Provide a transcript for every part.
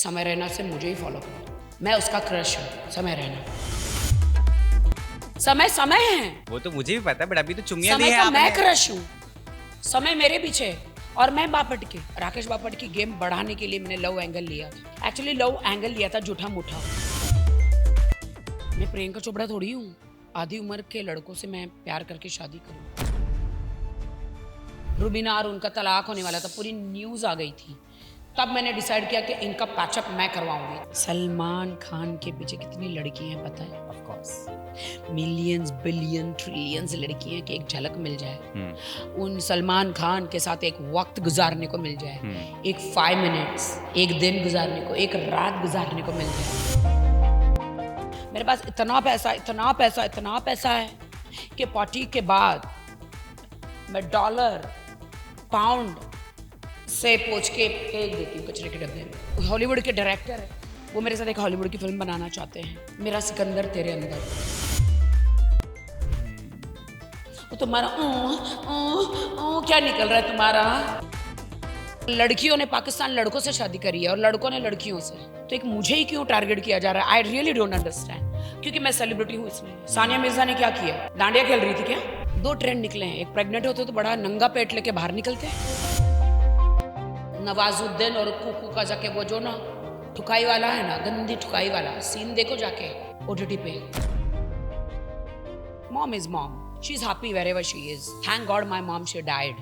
समय रैना से मुझे ही फॉलो करो, मैं उसका क्रश हूँ। समय रैना समय है, वो तो मुझे भी पता है, बट अभी तो चुम्मियां दी समय है का आपने। मैं क्रश हूँ। समय मेरे पीछे है और मैं बापट के राकेश बापट की गेम बढ़ाने के लिए मैंने लव एंगल लिया था। एक्चुअली लव एंगल लिया था झूठा मूठा। मैं प्रियंका चोपड़ा थोड़ी हूँ आधी उम्र के लड़कों से मैं प्यार करके शादी करूँ। रुबीना और उनका तलाक होने वाला था, पूरी न्यूज आ गई थी। तब मैंने डिसाइड किया कि इनका पैचअप मैं करवाऊंगी। सलमान खान के पीछे कितनी लड़की हैं पता है? Of course millions billion trillions लड़की हैं कि एक झलक मिल जाए, उन सलमान खान के साथ एक वक्त गुजारने को मिल जाए, एक 5 मिनट्स, एक दिन गुजारने को, एक रात गुजारने को मिल जाए। मेरे पास इतना पैसा इतना पैसा इतना पैसा है कि पार्टी के बाद मैं डॉलर पाउंड से पूछ के फेंक देती हूँ कचरे के डब्बे में। हॉलीवुड के डायरेक्टर है, वो मेरे साथ एक हॉलीवुड की फिल्म बनाना चाहते हैं, मेरा सिकंदर तेरे अंदर। वो तुम्हारा क्या निकल रहा है तुम्हारा? लड़कियों ने पाकिस्तान लड़कों से शादी करी है और लड़कों ने लड़कियों से, तो एक मुझे ही क्यों टारगेट किया जा रहा है? I really don't understand. क्योंकि मैं सेलिब्रिटी हूँ इसलिए। सानिया मिर्जा ने क्या किया? डांडिया खेल रही थी क्या? 2 ट्रेंड निकले हैं, एक प्रेग्नेंट होते तो बड़ा नंगा पेट लेके बाहर निकलते हैं, नवाजुद्दीन और कुकू का जाके वो जो ना ठुकाई वाला है ना, गंदी ठुकाई वाला सीन देखो जाके ओटीटी पे। Mom is mom, she is happy wherever she is. Thank God my mom she died.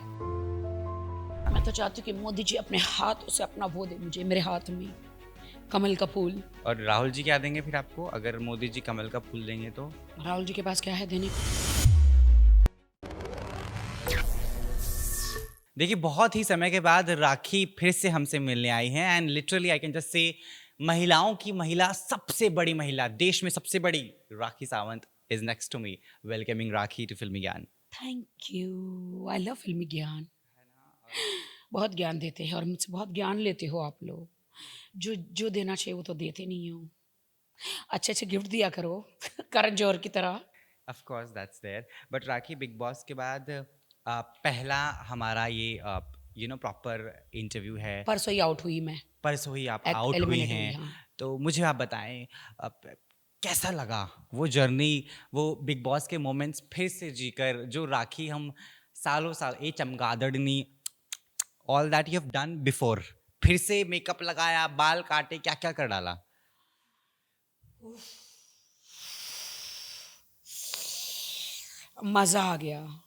मैं तो चाहती हूँ कि मोदी जी अपने हाथ से अपना वो दे मुझे, मेरे हाथ में कमल का फूल। और राहुल जी क्या देंगे फिर आपको अगर मोदी जी कमल का फूल देंगे तो? राहुल जी के पास क्या है देने को? देखिए, बहुत ही समय के बाद राखी फिर से हमसे मिलने आई हैं and literally I can just say महिलाओं की महिला, सबसे बड़ी महिला, देश में सबसे बड़ी, Rakhi Sawant is next to me, welcoming Rakhi to Filmy Gyan. Thank you, I love फिल्मी ज्ञान। बहुत ज्ञान देते हैं और मुझसे बहुत ज्ञान लेते हो आप लोग। जो जो देना चाहिए वो तो देते नहीं हो। अच्छे अच्छे गिफ्ट दिया करो करण जौहर की तरह। Of course that's there, but Rakhi big boss के बाद पहला हमारा ये प्रॉपर इंटरव्यू है। परसों ही आउट हुई मैं, परसों ही आप आउट हुई एलिमिनेट हुई। हैं, हाँ, तो मुझे आप बताएं कैसा लगा वो जर्नी, वो बिग बॉस के मोमेंट्स फिर से जीकर, जो राखी हम सालों साल, ए चमगादड़नी, all that you have done before, फिर से मेकअप लगाया, बाल काटे, क्या क्या कर डाला? मजा आ गया।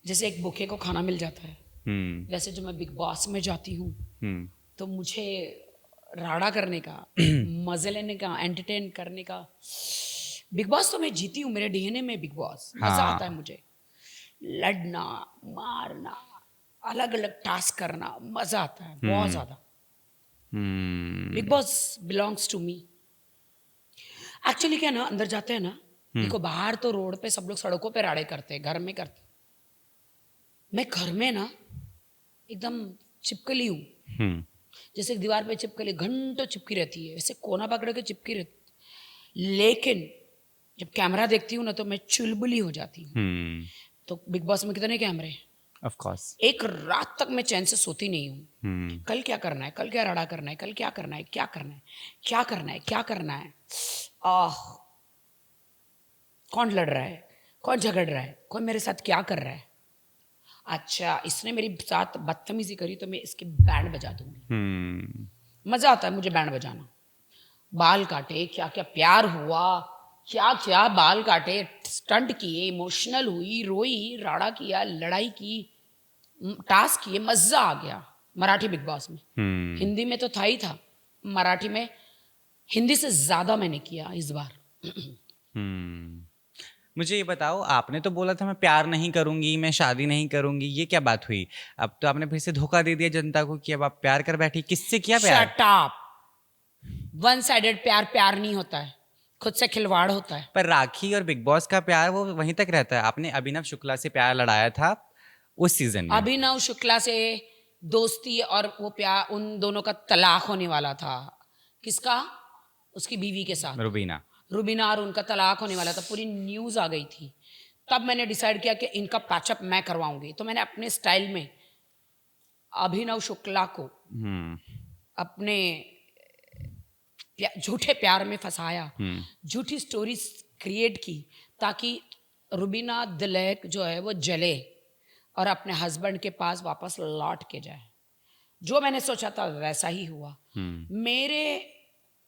जैसे एक बुके को खाना मिल जाता है, वैसे जो मैं बिग बॉस में जाती हूँ तो मुझे राड़ा करने का, मजे लेने का, एंटरटेन करने का। बिग बॉस तो मैं जीती हूँ, मेरे डीएनए में बिग बॉस। मजा आता है मुझे, लड़ना, मारना, अलग अलग टास्क करना, मजा आता है बहुत ज्यादा। Big boss belongs to me. Actually क्या ना, अंदर जाते हैं ना, देखो बाहर तो रोड पे सब लोग सड़कों पे राड़े करते हैं, घर में करते, मैं घर में ना एकदम चिपकली हूँ। जैसे दीवार पे चिपकली घंटों चिपकी रहती है, वैसे कोना पकड़ के चिपकी रहती। लेकिन जब कैमरा देखती हूँ ना तो मैं चुलबुली हो जाती हूँ। तो बिग बॉस में कितने कैमरे हैं? Of course. एक रात तक मैं चैन से सोती नहीं हूँ। कल क्या करना है, कल क्या राड़ा करना है, कल क्या करना है, क्या करना है, क्या करना है, क्या करना है। आह, कौन लड़ रहा है, कौन झगड़ रहा है, कौन मेरे साथ क्या कर रहा है। अच्छा, इसने मेरी साथ बदतमीजी करी तो मैं इसके बैंड बजा दूंगी। मजा आता है मुझे बैंड बजाना। बाल काटे, क्या क्या प्यार हुआ, क्या क्या बाल काटे, स्टंट किए, इमोशनल हुई, रोई, राड़ा किया, लड़ाई की, टास्क किए, मजा आ गया। मराठी बिग बॉस में, हिंदी में तो था ही था, मराठी में हिंदी से ज्यादा मैंने किया इस बार। मुझे ये बताओ, आपने तो बोला था मैं प्यार नहीं करूंगी, मैं शादी नहीं करूंगी, ये क्या बात हुई? अब तो आपने फिर से धोखा दे दिया जनता को कि अब आप प्यार कर बैठी। किससे किया प्यार? Shut up. वन साइडेड प्यार प्यार नहीं होता है, खुद से खिलवाड़ होता है। पर राखी और बिग बॉस का प्यार वो वहीं तक रहता है। आपने अभिनव शुक्ला से प्यार लड़ाया था उस सीजन में। अभिनव शुक्ला से दोस्ती और वो प्यार, उन दोनों का तलाक होने वाला था। किसका? उसकी बीवी के साथ, रुबीना। रुबीना और उनका तलाक होने वाला था, पूरी न्यूज आ गई थी। तब मैंने डिसाइड किया कि इनका पैचअप मैं करवाऊंगी। तो मैंने अपने स्टाइल में अभिनव शुक्ला को अपने झूठे प्यार में फंसाया, झूठी स्टोरीज क्रिएट की ताकि रुबीना दिलेक जो है वो जले और अपने हस्बैंड के पास वापस लौट के जाए। जो मैंने सोचा था वैसा ही हुआ। मेरे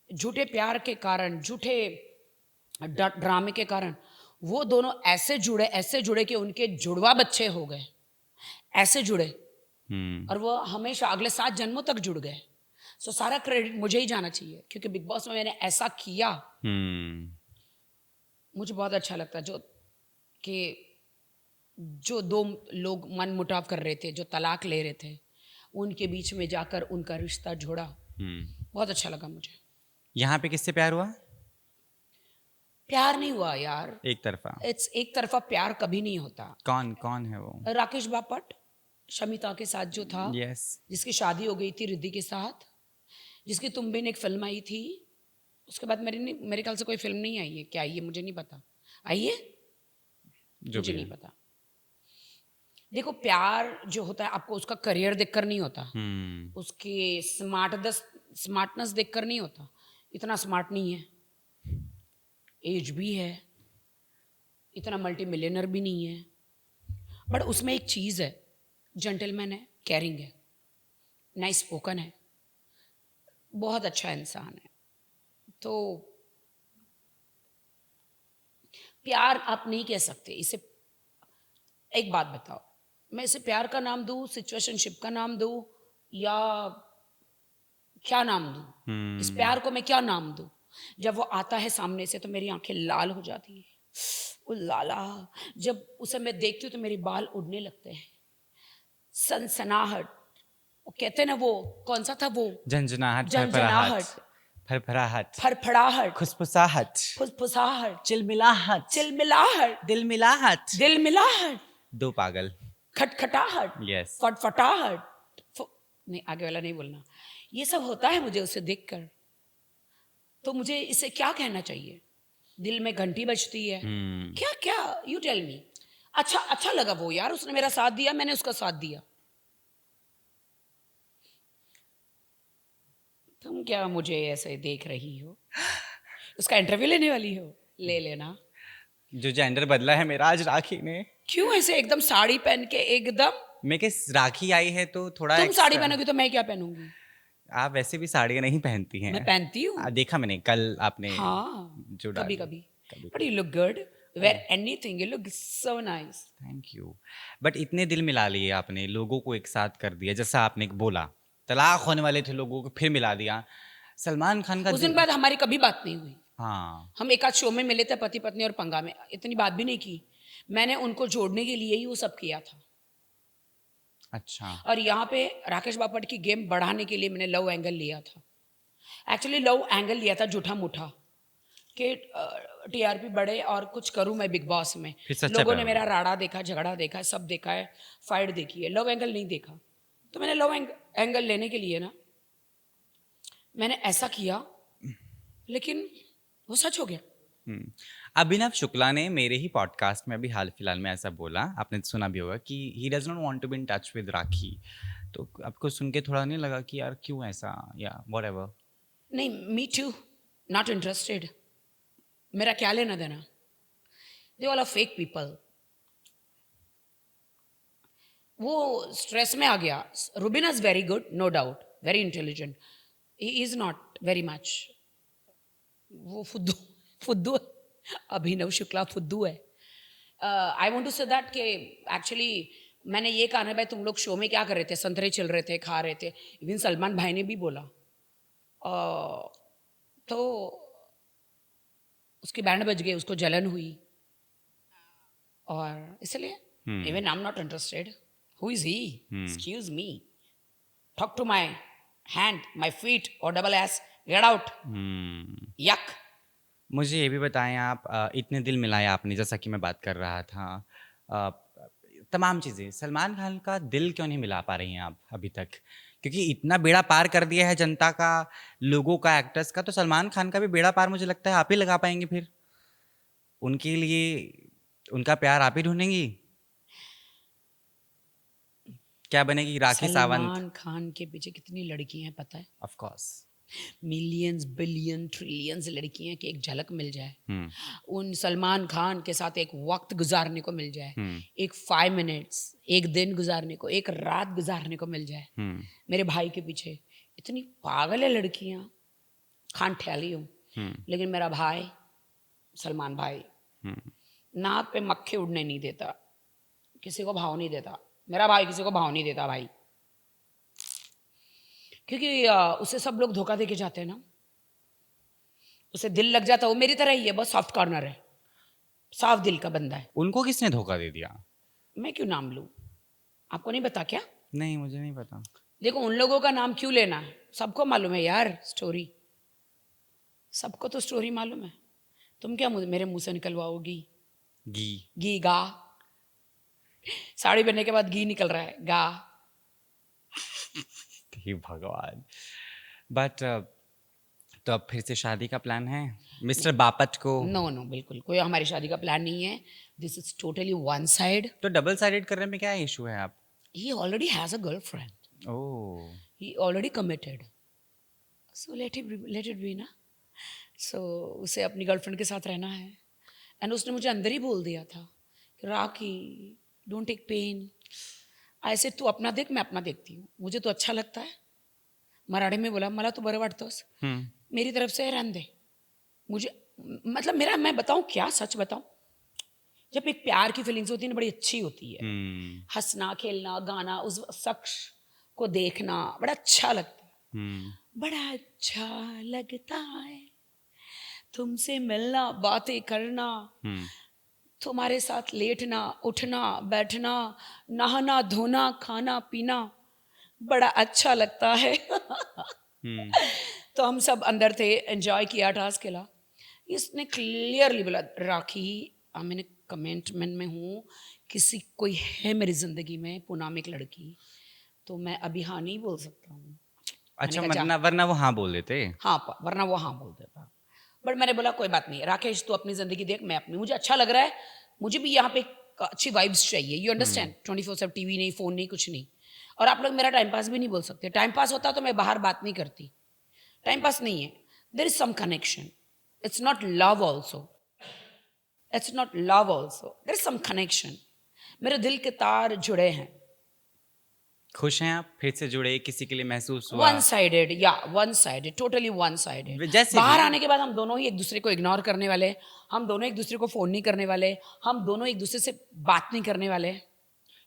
झूठे प्यार के कारण, झूठे ड्रामे के कारण वो दोनों ऐसे जुड़े कि उनके जुड़वा बच्चे हो गए, ऐसे जुड़े और वो हमेशा अगले 7 जन्मों तक जुड़ गए। सो सारा क्रेडिट मुझे ही जाना चाहिए क्योंकि बिग बॉस में मैंने ऐसा किया। मुझे बहुत अच्छा लगता जो कि जो 2 लोग मन मुटाव कर रहे थे, जो तलाक ले रहे थे, उनके बीच में जाकर उनका रिश्ता जोड़ा। बहुत अच्छा लगा मुझे। यहाँ पे किससे प्यार हुआ? प्यार नहीं हुआ यार, एक तरफा। एक तरफा प्यार कभी नहीं होता। कौन कौन है वो? राकेश बापट शमिता के साथ जो था, जिसकी शादी हो गई थी रिद्धि के साथ, जिसकी तुम बिन एक फिल्म आई थी, उसके बाद मेरे ख्याल से कोई फिल्म नहीं आई है। क्या आई है मुझे नहीं पता। आई है मुझे नहीं पता। देखो प्यार जो होता है आपको उसका करियर देखकर नहीं होता, उसके स्मार्टनेस देखकर नहीं होता। इतना स्मार्ट नहीं है, एज भी है, इतना मल्टी मिलियनर भी नहीं है, बट उसमें एक चीज़ है, जेंटलमैन है, केयरिंग है, नाइस स्पोकन है, बहुत अच्छा इंसान है। तो प्यार आप नहीं कह सकते इसे। एक बात बताओ, मैं इसे प्यार का नाम दूं, सिचुएशनशिप का नाम दूं, या क्या नाम दूं? इस प्यार को मैं क्या नाम दूं? जब वो आता है सामने से तो मेरी आंखें लाल हो जाती हैं। ओ लाला, जब उसे मैं देखती हूँ तो मेरे बाल उड़ने लगते हैं। सनसनाहट, वो कहते हैं ना, वो कौन सा था वो? झंझनाहट, झंझनाहट, फरफराहट, फड़फड़ाहट, खुसफुसाहट, फुसफुसाहट, चिलमिलाहट, चिलमिलाहट, दिलमिलाहट, दिलमिलाहट, 2 पागल, खटखटाहट, यस, फटफटाहट, नहीं आगे वाला नहीं बोलना। ये सब होता है मुझे उसे देखकर। तो मुझे इसे क्या कहना चाहिए? दिल में घंटी बजती है। क्या क्या यू टेल मी। अच्छा लगा वो यार, उसने मेरा साथ दिया, मैंने उसका साथ दिया। तुम क्या मुझे ऐसे देख रही हो? उसका इंटरव्यू लेने वाली हो? ले लेना। जो जेंडर बदला है मेरा आज राखी ने। क्यों ऐसे एकदम साड़ी पहन के एकदम? मैं किस राखी आई है तो थोड़ा तुम साड़ी पहनोगी तो मैं क्या पहनूंगी? आप वैसे भी साड़ियाँ नहीं पहनती हैं। मैं पहनती हूँ। देखा मैंने कल आपने जो कभी कभी। But you look good, wear anything, you look so nice. Thank you. But इतने दिल मिला लिए आपने, लोगों को एक साथ कर दिया, जैसा आपने बोला तलाक होने वाले थे लोगों को फिर मिला दिया। सलमान खान का उस दिन बाद हमारी कभी बात नहीं हुई। हाँ, हम एक आध शो में मिले थे, पति पत्नी और पंगा में, इतनी बात भी नहीं की। मैंने उनको जोड़ने के लिए ही वो सब किया था। अच्छा। और यहाँ पे राकेश बापट की गेम बढ़ाने के लिए मैंने लव एंगल लिया था। एक्चुअली लव एंगल लिया था झूठा मूठा कि टीआरपी बढ़े और कुछ करूं मैं बिग बॉस में। लोगों ने मेरा राड़ा देखा, झगड़ा देखा, सब देखा है, फाइट देखी है, लव एंगल नहीं देखा। तो मैंने लव एंगल लेने के लिए ना मैंने ऐसा किया, लेकिन वो सच हो गया। अभिनव शुक्ला ने मेरे ही पॉडकास्ट में अभी हाल फिलहाल में ऐसा बोला, आपने सुना भी होगा, कि he does not want to be in touch with Rakhi. तो आपको सुन के थोड़ा नहीं लगा कि यार क्यों ऐसा, या व्हाटएवर? नहीं, मी टू, नॉट इंटरेस्टेड। मेरा क्या लेना देना? They all are fake people. वो स्ट्रेस में आ गया। Rubina is very good, no doubt, very intelligent. He is not very much. वो फुद्दू अभिनव शुक्ला फुद्दू है। I want to say that कि एक्चुअली मैंने ये कहा ना, भाई तुम लोग शो में क्या कर रहे थे? संतरे चल रहे थे, खा रहे थे। इवन सलमान भाई ने भी बोला। तो उसकी बैंड बज गई, उसको जलन हुई, और इसलिए even I am not interested. Who is he? Excuse me, talk to my hand, my feet और double S, get out, yuck. मुझे ये भी बताएं आप, इतने दिल मिलाए आपने, जैसा कि मैं बात कर रहा था, तमाम चीज़ें, सलमान खान का दिल क्यों नहीं मिला पा रही हैं आप अभी तक? क्योंकि इतना बेड़ा पार कर दिया है जनता का, लोगों का, एक्टर्स का, तो सलमान खान का भी बेड़ा पार मुझे लगता है आप ही लगा पाएंगे फिर। उनके लिए उनका प्यार आप ही ढूंढेंगी। क्या बनेगी? राखी सावंत। सलमान खान के पीछे कितनी लड़कियां हैं पता है? Of course. Millions billion trillions लड़कियां की एक झलक मिल जाए, हम्म उन सलमान खान के साथ एक वक्त गुजारने को मिल जाए, हम्म एक 5 मिनट्स, एक दिन गुजारने को, एक रात गुजारने को मिल जाए हम्म मेरे भाई के पीछे। इतनी पागल है लड़कियां, खान ठहली हूँ, लेकिन मेरा भाई सलमान भाई नाक पे मक्खी उड़ने नहीं देता, किसी को भाव नहीं देता। मेरा भाई किसी को भाव नहीं देता भाई, क्योंकि उसे सब लोग धोखा दे के जाते हैं ना, उसे दिल लग जाता है। वो मेरी तरह ही है, बस सॉफ्ट कॉर्नर है, साफ दिल का बंदा है। उनको किसने धोखा दे दिया? मैं क्यों नाम लूं? आपको नहीं पता क्या? नहीं, मुझे नहीं पता। देखो, उन लोगों का नाम क्यों लेना है, सबको मालूम है यार स्टोरी, सबको तो स्टोरी मालूम है। तुम क्या मेरे मुंह से निकलवाओगी? घी। घी गा, साड़ी पहनने के बाद घी निकल रहा है, गा। हे भगवान। बट तो अब फिर से शादी का प्लान है मिस्टर बापट को? नो नो, बिल्कुल कोई हमारी शादी का प्लान नहीं है। This is totally one side. तो डबल साइडेड करने में क्या इशू है? आप he already has a girlfriend, oh he already committed, so let it be ना। so उसे अपनी गर्लफ्रेंड के साथ रहना है, एंड उसने मुझे अंदर ही बोल दिया था कि राखी डोंट टेक पेन, ऐसे तू अपना देख, मैं अपना देखती हूँ, मुझे तो अच्छा लगता है। मराठी में बोला, मला तू बरं वाटतोस, मेरी तरफ से रहने दे मुझे। मतलब मेरा, मैं बताऊँ क्या, सच बताऊँ, जब एक प्यार की फीलिंग्स होती है ना, बड़ी अच्छी होती है। हंसना खेलना गाना, उस शख्स को देखना बड़ा अच्छा लगता है। बड़ा अच्छा लगता है तुमसे मिलना, बातें करना, तुम्हारे साथ लेटना उठना बैठना, नहाना धोना खाना पीना, बड़ा अच्छा लगता है। तो हम सब अंदर थे, एंजॉय किया, टास्क खेला। इसने क्लियरली बोला, राखी मैंने कमेंटमेंट में हूँ, किसी कोई है मेरी जिंदगी में पूनम एक लड़की, तो मैं अभी हाँ नहीं बोल सकता हूँ। अच्छा, वरना वो हाँ बोल देते। हाँ, वरना वो हाँ बोल देता। बट मैंने बोला कोई बात नहीं राकेश, तू अपनी जिंदगी देख, मैं अपनी, मुझे अच्छा लग रहा है, मुझे भी यहाँ पे अच्छी वाइब्स चाहिए, यू अंडरस्टैंड। 24/7 टीवी नहीं, फोन नहीं, कुछ नहीं। और आप लोग मेरा टाइम पास भी नहीं बोल सकते। टाइम पास होता तो मैं बाहर बात नहीं करती, टाइम पास नहीं है। There is some connection, it's not love also, it's not love also, there is some connection. मेरे दिल के तार जुड़े हैं। खुश हैं आप? फिर से जुड़े? किसी के लिए महसूस हुआ? वन साइडेड, या one sided, totally one sided. जैसे बाहर भी आने के बाद हम दोनों ही एक दूसरे को इग्नोर करने वाले, हम दोनों एक दूसरे को फोन नहीं करने वाले, हम दोनों एक दूसरे से बात नहीं करने वाले।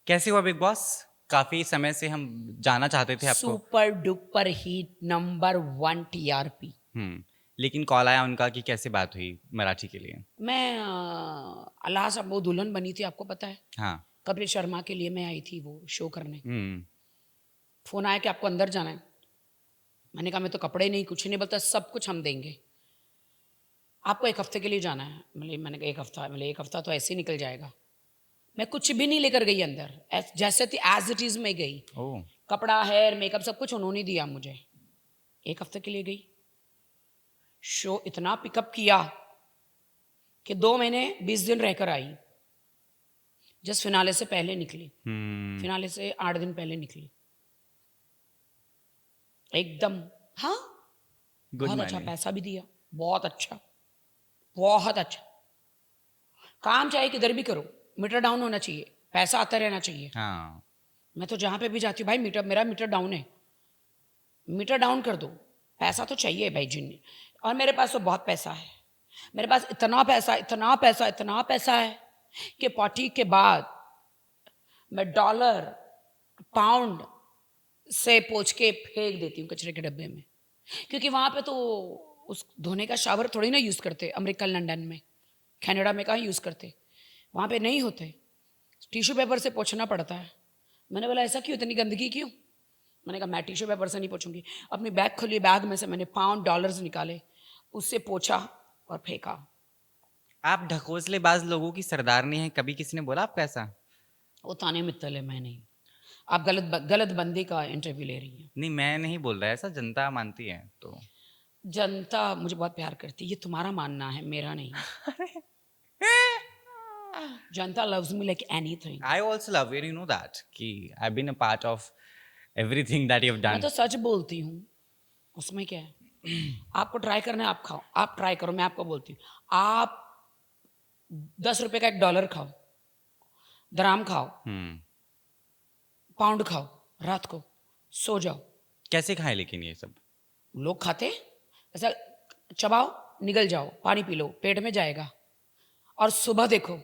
कैसे हुआ बिग बॉस? काफी समय से हम जाना चाहते थे आपको। Super duper hit, number 1 TRP। लेकिन कॉल आया उनका कि कैसे बात हुई मराठी के लिए? मैं अल्लाह साहब वो दुल्हन बनी थी, आपको पता है? हाँ। कपिल शर्मा के लिए मैं आई थी वो शो करने। हम्म फोन आया कि आपको अंदर जाना है। मैंने कहा मैं तो कपड़े नहीं, कुछ नहीं, बोलता सब कुछ हम देंगे, आपको 1 हफ्ते के लिए जाना है। मैंने कहा 1 हफ्ता? मतलब 1 हफ्ता तो ऐसे ही निकल जाएगा। मैं कुछ भी नहीं लेकर गई अंदर, जैसे थी एज इट इज में गई। कपड़ा, हेयर, मेकअप सब कुछ उन्होंने दिया मुझे। 1 हफ्ते के लिए गई, शो इतना पिकअप किया कि 2 महीने 20 दिन रहकर आई। जस्ट फिनाले से पहले निकली, फिनाले से 8 दिन पहले निकली एकदम। हाँ, बहुत अच्छा, पैसा भी दिया, बहुत अच्छा, बहुत अच्छा। काम चाहे किधर भी करो, मीटर डाउन होना चाहिए, पैसा आता रहना चाहिए। हाँ। मैं तो जहाँ पे भी जाती हूँ भाई, मेरा मीटर डाउन है, मीटर डाउन कर दो, पैसा तो चाहिए भाई जिन। और मेरे पास तो बहुत पैसा है, मेरे पास इतना पैसा इतना पैसा इतना पैसा है कि पार्टी के बाद मैं डॉलर पाउंड से पोंछ के फेंक देती हूँ कचरे के डब्बे में। क्योंकि वहाँ पे तो उस धोने का शावर थोड़ी ना यूज़ करते, अमेरिका लंदन में, कनाडा में कहाँ यूज़ करते, वहाँ पे नहीं होते, टिश्यू पेपर से पोंछना पड़ता है। मैंने बोला ऐसा क्यों, इतनी गंदगी क्यों? मैंने कहा मैं टिश्यू पेपर से नहीं पोंछूंगी। अपनी बैग खोली, बैग में से मैंने पाउंड डॉलर्स निकाले, उससे पोंछा और फेंका। आप ढकोसलेबाज लोगों की सरदारनी हैं, कभी किसी ने बोला आपको ऐसा? वो ताने मित्तल है, मैं नहीं। आप गलत बंदी का इंटरव्यू ले रही हैं। नहीं, मैं नहीं बोल रहा, ऐसा जनता मानती है। तो जनता मुझे बहुत प्यार करती है, ये तुम्हारा मानना है, मेरा नहीं। जनता loves me like anything. I also love you. You know that. कि I've been a part of everything that you've मैं done. तो सच बोलती हूँ, उसमें क्या है? आपको ट्राई करना है, आप खाओ, आप ट्राई करो, मैं आपको बोलती हूँ, आप 10 रुपए का $1 खाओ, दराम खाओ, पाउंड खाओ, रात को सो जाओ। कैसे खाएं लेकिन ये सब? लोग खाते ऐसा, चबाओ, निगल जाओ, पानी पी लो, पेट में जाएगा, और सुबह देखो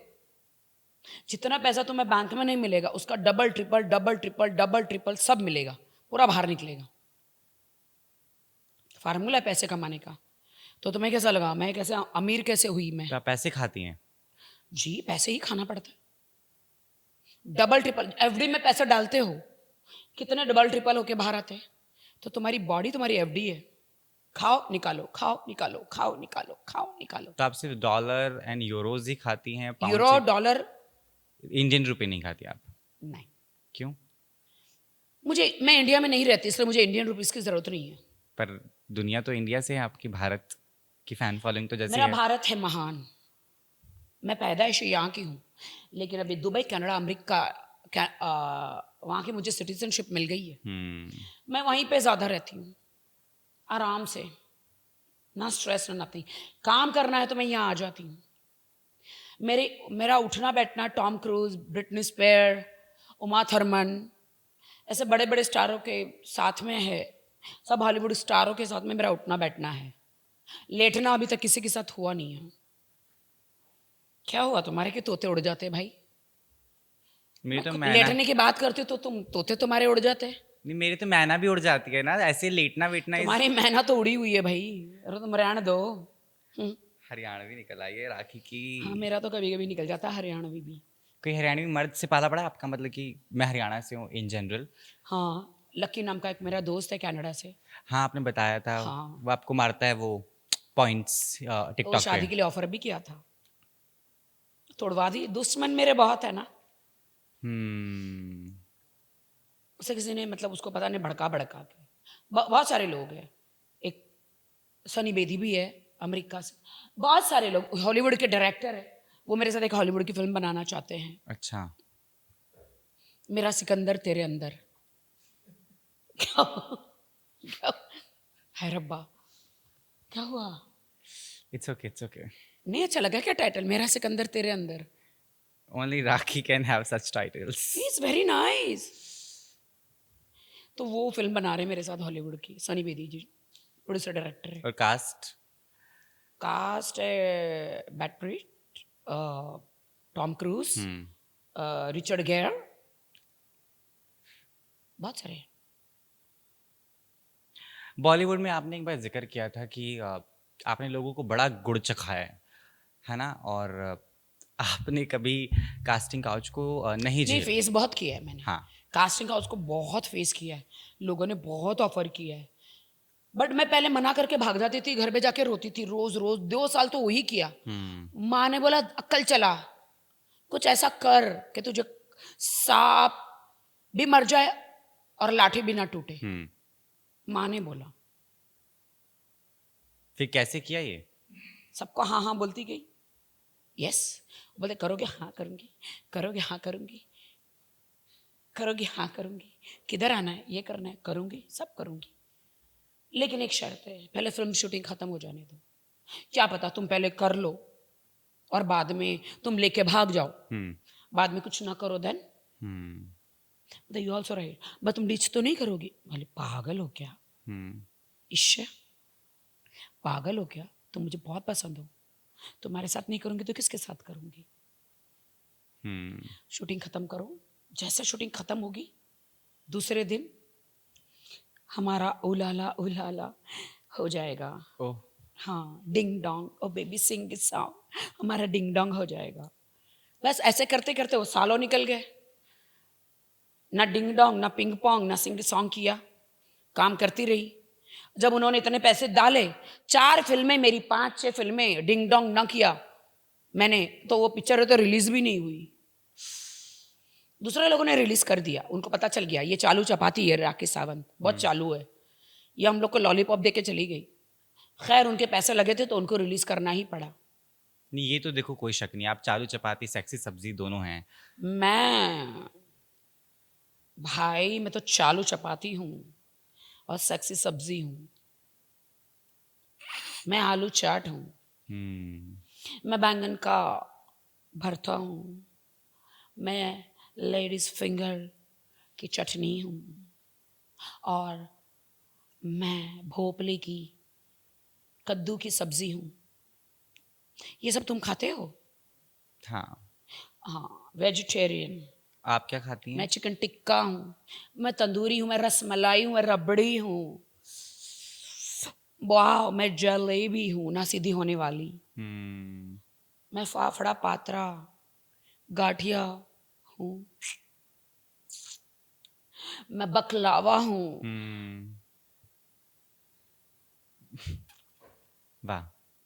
जितना पैसा तुम्हें बैंक में नहीं मिलेगा उसका डबल ट्रिपल सब मिलेगा, पूरा बाहर निकलेगा। फार्मूला है पैसे कमाने का। तो तुम्हें कैसा लगा, मैं कैसे अमीर कैसे हुई मैं? तो आप पैसे खाती हैं? जी, पैसे ही खाना पड़ता है। डबल ट्रिपल एफडी में पैसे डालते हो, कितने डबल ट्रिपल होके बाहर आते हैं। तो तुम्हारी बॉडी तुम्हारी एफडी है, खाओ निकालो, खाओ निकालो, खाओ निकालो, खाओ निकालो। तो आप सिर्फ डॉलर एंड यूरोज ही खाती हैं? यूरो डॉलर इंडियन रुपए नहीं खाती आप? नहीं, क्यों? मैं इंडिया में नहीं रहती, इसलिए मुझे इंडियन रुपीस की जरूरत नहीं है। पर दुनिया तो इंडिया से है, आपकी भारत की फैन फॉलोइंग तो जैसे मेरा है। भारत है महान, मैं पैदाइश यहाँ की हूँ, लेकिन अभी दुबई, कनाडा, अमेरिका, वहाँ की मुझे सिटीजनशिप मिल गई है। मैं वहीं पे ज़्यादा रहती हूँ, आराम से, ना स्ट्रेस ना नथिंग। काम करना है तो मैं यहाँ आ जाती हूँ। मेरा उठना बैठना Tom Cruise, Britney Spear, Uma Thurman, ऐसे बड़े बड़े स्टारों के साथ में है। सब हॉलीवुड स्टारों के साथ में मेरा उठना बैठना है। लेटना अभी तक किसी के साथ हुआ नहीं है। क्या हुआ तुम्हारे के तोते उड़ जाते भाई? मेरी तो लेटने की बात करती हो तो तुम तोते तुम्हारे उड़ जाते हैं। नहीं, मेरी तो मैना भी उड़ जाती है ना, ऐसे लेटना वेटना। तुम्हारी मैना तो उड़ी हुई है भाई, अरे तुम रहने दो। हरियाणवी निकल आई है राखी की। हाँ, मेरा तो कभी कभी निकल जाता है हरियाणवी भी। कोई हरियाणवी मर्द से पाला पड़ा आपका? मतलब कि मैं हरियाणा से हूँ इन जनरल। हाँ, लक्की नाम का एक मेरा दोस्त है कनाडा से। हाँ, आपने बताया था। हाँ। वो आपको मारता है वो पॉइंट्स तो टिकटॉक शादी पे। के लिए ऑफर भी किया था, तोड़वा दी। दुश्मन मेरे बहुत है ना। उसे किसी ने मतलब उसको पता नहीं भड़का के बहुत सारे लोग हैं। एक सनी बेदी भी है अमेरिका से, बहुत सारे लोग। हॉलीवुड के डायरेक्टर है, वो मेरे साथ एक हॉलीवुड की फिल्म बनाना चाहते हैं। अच्छा। मेरा सिकंदर तेरे अंदर। क्या है रब्बा, क्या हुआ? It's okay, it's okay. नहीं अच्छा लगा क्या टाइटल, मेरा सिकंदर तेरे अंदर? Only rakhi can have such titles. It's very nice. तो वो फिल्म बना रहे मेरे साथ हॉलीवुड की, सनी बेदी जी प्रोड्यूसर डायरेक्टर है। और कास्ट है बैट पिट, टॉम क्रूज, रिचर्ड गेयर, बहुत सारे। बॉलीवुड में आपने एक बार जिक्र किया था कि आपने लोगों को बड़ा गुड़ चखाया है ना, और आपने कभी कास्टिंग काउच को नहीं झेला। फेस बहुत किया है मैंने। हाँ। कास्टिंग काउच को बहुत फेस किया है, लोगों ने बहुत ऑफर किया है, बट मैं पहले मना करके भाग जाती थी, घर पे जाके रोती थी रोज रोज। 2 साल तो वही किया। माँ ने बोला अक्ल चला, कुछ ऐसा कर कि तुझे सांप भी मर जाए और लाठी भी ना टूटे। माँ ने बोला। फिर कैसे किया ये? सबको हाँ हाँ बोलती गई। यस, बोले करोगे? हाँ करूंगी। करोगे? हाँ करूंगी। करोगी? हाँ करूंगी। किधर आना है? ये करना है, करूंगी, सब करूंगी। लेकिन एक शर्त है, पहले फिल्म शूटिंग खत्म हो जाने दो। क्या पता तुम पहले कर लो और बाद में तुम लेके भाग जाओ, बाद में कुछ ना करो। Then you also right, but तुम डीच तो नहीं करोगी। बोले पागल हो क्या? ईश्वर पागल हो क्या? तुम मुझे बहुत पसंद हो, तुम्हारे साथ नहीं करूंगी तो किसके साथ करूंगी? शूटिंग खत्म करो। जैसे शूटिंग खत्म होगी दूसरे दिन हमारा उलाला उलाला हो जाएगा। हाँ, डिंग डोंग, ओ बेबी सिंग इस सॉन्ग, हमारा डिंग डोंग हो जाएगा। बस ऐसे करते करते वो सालों निकल गए, ना डिंग डोंग, ना पिंग पोंग, ना सिंग सॉन्ग किया। काम करती रही। जब उन्होंने इतने पैसे डाले, 4 फिल्में मेरी, 5-6 फिल्में, डिंग डोंग ना किया मैंने, तो वो पिक्चर तो रिलीज भी नहीं हुई। दूसरे लोगों ने रिलीज कर दिया, उनको पता चल गया ये चालू चपाती है राकेश सावंत, बहुत चालू है, ये हम लोग को लॉलीपॉप दे के चली गई। खैर उनके पैसे लगे थे तो उनको रिलीज करना ही पड़ा। नहीं, ये तो देखो कोई शक नहीं, आप चालू चपाती सेक्सी सब्जी दोनों हैं। मैं भाई, मैं तो चालू चपाती हूँ और सेक्सी सब्जी हूँ। मैं आलू चाट हूँ। मैं बैंगन का भरता हूँ। मैं लेडीज फिंगर की चटनी हूँ। और मैं भोपले की, कद्दू की सब्जी हूँ। ये सब तुम खाते हो? हाँ। हाँ, वेजिटेरियन। आप क्या खाती मैं हैं? चिकन टिक्का हूँ, मैं तंदूरी हूँ, मैं रसमलाई हूँ, मैं रबड़ी हूँ। वाह, मैं जलेबी हूँ ना सीधी होने वाली। हम्म। मैं फाफड़ा पात्रा गाठिया हूँ। मैं बकलावा हूँ। हम्म। वाह,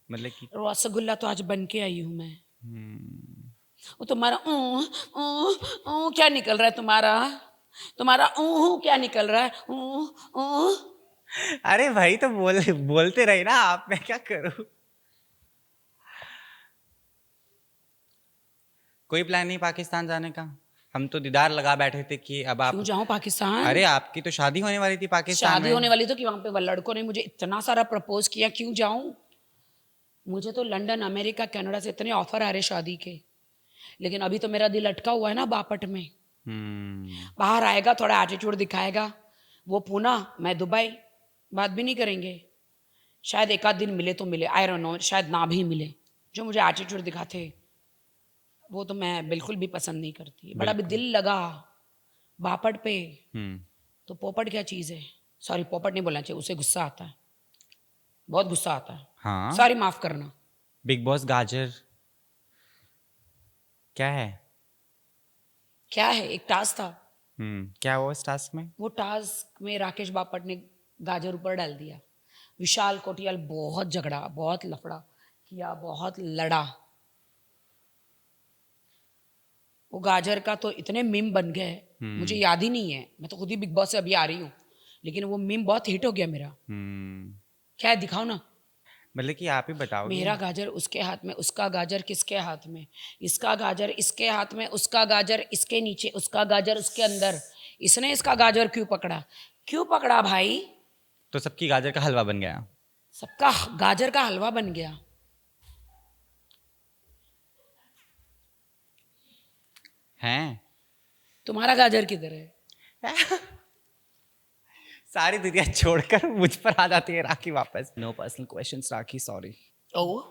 मतलब कि रसगुल्ला तो आज बन के आई हूँ मैं। हम्म। वो तुम्हारा क्या निकल रहा है तुम्हारा? तुम्हारा क्या निकल रहा है? अरे भाई, तो बोलते रहे ना आप, मैं क्या करूं? कोई प्लान नहीं पाकिस्तान जाने का? हम तो दीदार लगा बैठे थे कि अब क्यों आप, जाऊं पाकिस्तान? अरे आपकी तो शादी होने वाली थी पाकिस्तान शादी होने में। वाली तो कि वहां पे लड़कों ने मुझे इतना सारा प्रपोज किया, क्यों जाऊं? मुझे तो लंदन, अमेरिका, कनाडा से इतने ऑफर आ रहे शादी के, लेकिन अभी तो मेरा दिल अटका हुआ है ना बापट में। हम्म। बाहर आएगा, थोड़ा एटीट्यूड दिखाएगा, वो पूना, मैं दुबई, बात भी नहीं करेंगे। शायद एक आध दिन मिले तो मिले, आई डोंट नो, शायद ना भी मिले। जो मुझे एटीट्यूड दिखाते वो तो मैं बिल्कुल भी पसंद नहीं करती। बड़ा भी बिल्कुल। दिल लगा बापट पे हम्म। तो पोपट क्या चीज़ है? सॉरी, पोपट नहीं बोलना चाहिए, उसे गुस्सा आता है, बहुत गुस्सा आता है। हाँ। सॉरी, माफ करना। बिग बॉस गाजर क्या है? क्या है? एक टास्क था। क्या हुआ इस टास्क में? वो टास्क में राकेश बापट ने गाजर ऊपर डाल दिया। विशाल कोटियाल बहुत झगड़ा, बहुत लफड़ा किया, बहुत लड़ा। वो गाजर का तो इतने मीम बन गए, मुझे याद ही नहीं है। मैं तो खुद ही बिग बॉस से अभी आ रही हूँ, लेकिन वो मीम बहुत हिट हो गया मेरा। क्या है, दिखाओ ना। मतलब कि आप ही बताओगे? मेरा गाजर उसके हाथ में, उसका गाजर किसके हाथ में? इसका गाजर इसके हाथ में, उसका गाजर इसके नीचे, उसका गाजर उसके अंदर। इसने इसका गाजर क्यों पकड़ा? क्यों पकड़ा भाई? तो सबकी गाजर का हलवा बन गया। सबका गाजर का हलवा बन गया। हैं? तुम्हारा गाजर किधर है? सारी दुनिया छोड़कर मुझ पर आ जाती है राखी वापस। No personal questions Rakhi, sorry, oh,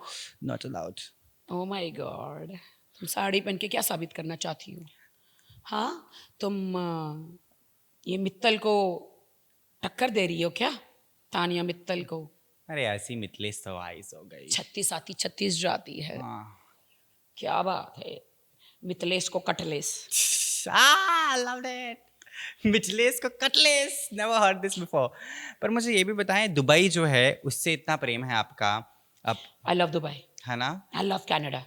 not allowed. Oh my god. तुम साड़ी पहन के क्या साबित करना चाहती हो? हाँ, तुम ये मित्तल को टक्कर दे रही हो क्या? तानिया मित्तल को? अरे ऐसी मितलेस तो आइस हो गई। 36 आती 36 जाती है। हाँ। क्या बात है, मितलेश को कटलेस। Loved it. मिचलेस को कटलेस, नेवर हर्ड दिस बिफोर। पर मुझे ये भी बताएं, दुबई जो है उससे इतना प्रेम है आपका अब, आई लव दुबई, है ना? I love Canada.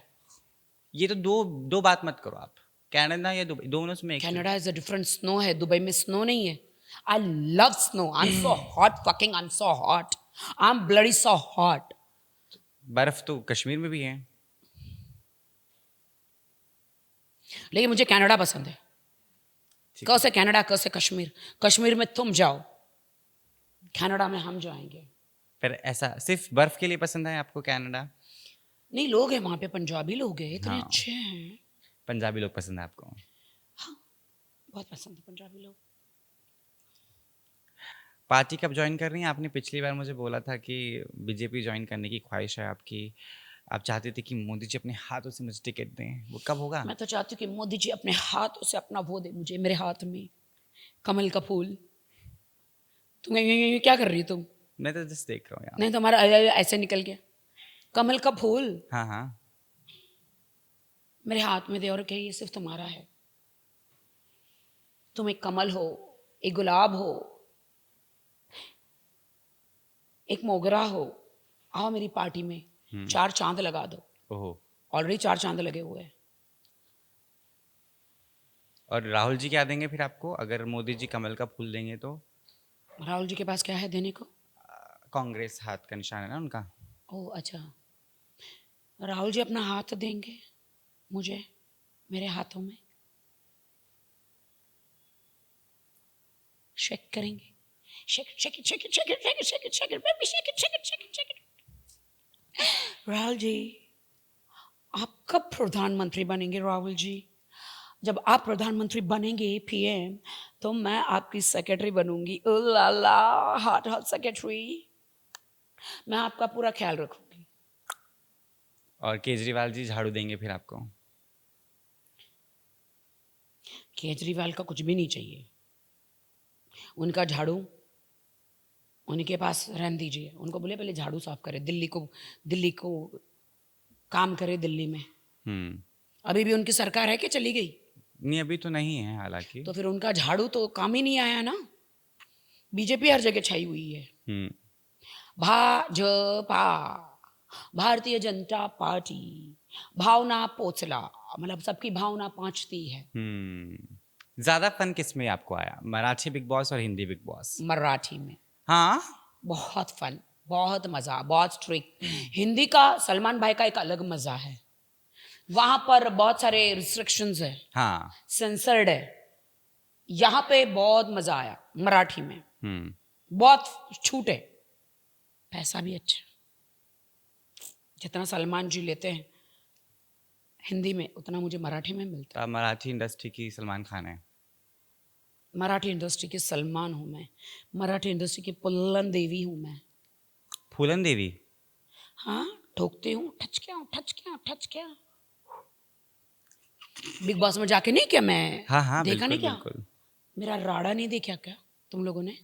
ये तो दो दो बात मत करो आप, कनाडा या दुबई, दोनों में एक Canada is a different, snow है, दुबई में स्नो नहीं है। I love snow, I am so hot, fucking I am so hot, I am bloody so hot. बर्फ तो कश्मीर में भी है। लेकिन मुझे कनाडा पसंद है। ठीक क है। से कनाडा, क से कश्मीर। कश्मीर में तुम जाओ, कनाडा में हम जाएंगे। फिर ऐसा सिर्फ बर्फ के लिए पसंद है आपको कनाडा? नहीं, लोग हैं वहां पे, पंजाबी लोग हैं, इतने हाँ, अच्छे हैं। पंजाबी लोग पसंद है आपको? हाँ, बहुत पसंद है पंजाबी लोग। पार्टी कब ज्वाइन कर रही हैं? आपने पिछली बार मुझे बोला था कि बीजेपी ज्वाइन करने की ख्वाहिश है आपकी, आप चाहते थे कि मोदी जी अपने हाथों से मुझे टिकट दें, वो कब होगा? मैं तो चाहती हूँ कि मोदी जी अपने हाथों से अपना वो दे मुझे, मेरे हाथ में कमल का फूल। तुम ये क्या कर रही हो तुम? मैं तो जस्ट देख रहा हूँ यार। नहीं, तुम्हारा ऐसे निकल गया कमल का फूल। हाँ हाँ। मेरे हाथ में दे और कहे ये सिर्फ तुम्हारा है। तुम एक कमल हो, एक गुलाब हो, एक मोगरा हो। आओ मेरी पार्टी में, 4 चांद लगा दो। ओहो। ऑलरेडी 4 चांद लगे हुए हैं। और राहुल जी क्या देंगे फिर आपको अगर मोदी जी कमल का फूल देंगे तो? राहुल जी के पास क्या है देने को? कांग्रेस हाथ का निशान है ना उनका। ओह अच्छा। राहुल जी अपना हाथ देंगे मुझे, मेरे हाथों में शेक करेंगे, shake shake it shake it shake it shake it shake it shake it baby shake it shake it shake it shake it. Rahul ji आप कब प्रधानमंत्री बनेंगे? राहुल जी जब आप प्रधानमंत्री बनेंगे पीएम, तो मैं आपकी सेक्रेटरी बनूंगी। ओ लाला, हॉट हॉट सेक्रेटरी, मैं आपका पूरा ख्याल रखूंगी। और केजरीवाल जी झाड़ू देंगे फिर आपको? केजरीवाल का कुछ भी नहीं चाहिए, उनका झाड़ू उनके पास रहने दीजिए। उनको बोले पहले झाड़ू साफ करे, दिल्ली को काम करे दिल्ली में। अभी भी उनकी सरकार है कि चली गई? नहीं, अभी तो नहीं है हालांकि। तो फिर उनका झाड़ू तो काम ही नहीं आया ना। बीजेपी हर जगह छाई हुई है। भाजपा, भारतीय जनता पार्टी, भावना पोचला, मतलब सबकी भावना पहुंचती है। ज्यादा फन किस में आपको आया, मराठी बिग बॉस और हिंदी बिग बॉस? मराठी में। हाँ, बहुत फन, बहुत मजा, बहुत स्ट्रिक। हिंदी का सलमान भाई का एक अलग मजा है, वहां पर बहुत सारे रिस्ट्रिक्शंस है, हाँ, सेंसर्ड है। यहाँ पे बहुत मजा आया मराठी में, बहुत छूट है, पैसा भी अच्छा, जितना सलमान जी लेते हैं हिंदी में उतना मुझे मराठी में मिलता है। तो मराठी इंडस्ट्री की सलमान खान है। मराठी इंडस्ट्री की सलमान हूँ मैं, मराठी इंडस्ट्री की पुल्लन देवी हूँ मैं। फूलन देवी? हाँ, ठोकती हूँ, ठच क्या ठच क्या ठच क्या। बिग बॉस में जाके नहीं क्या मैं? हाँ, देखा बिल्कुल, नहीं क्या? बिल्कुल। मेरा राड़ा नहीं देखा क्या तुम लोगों ने?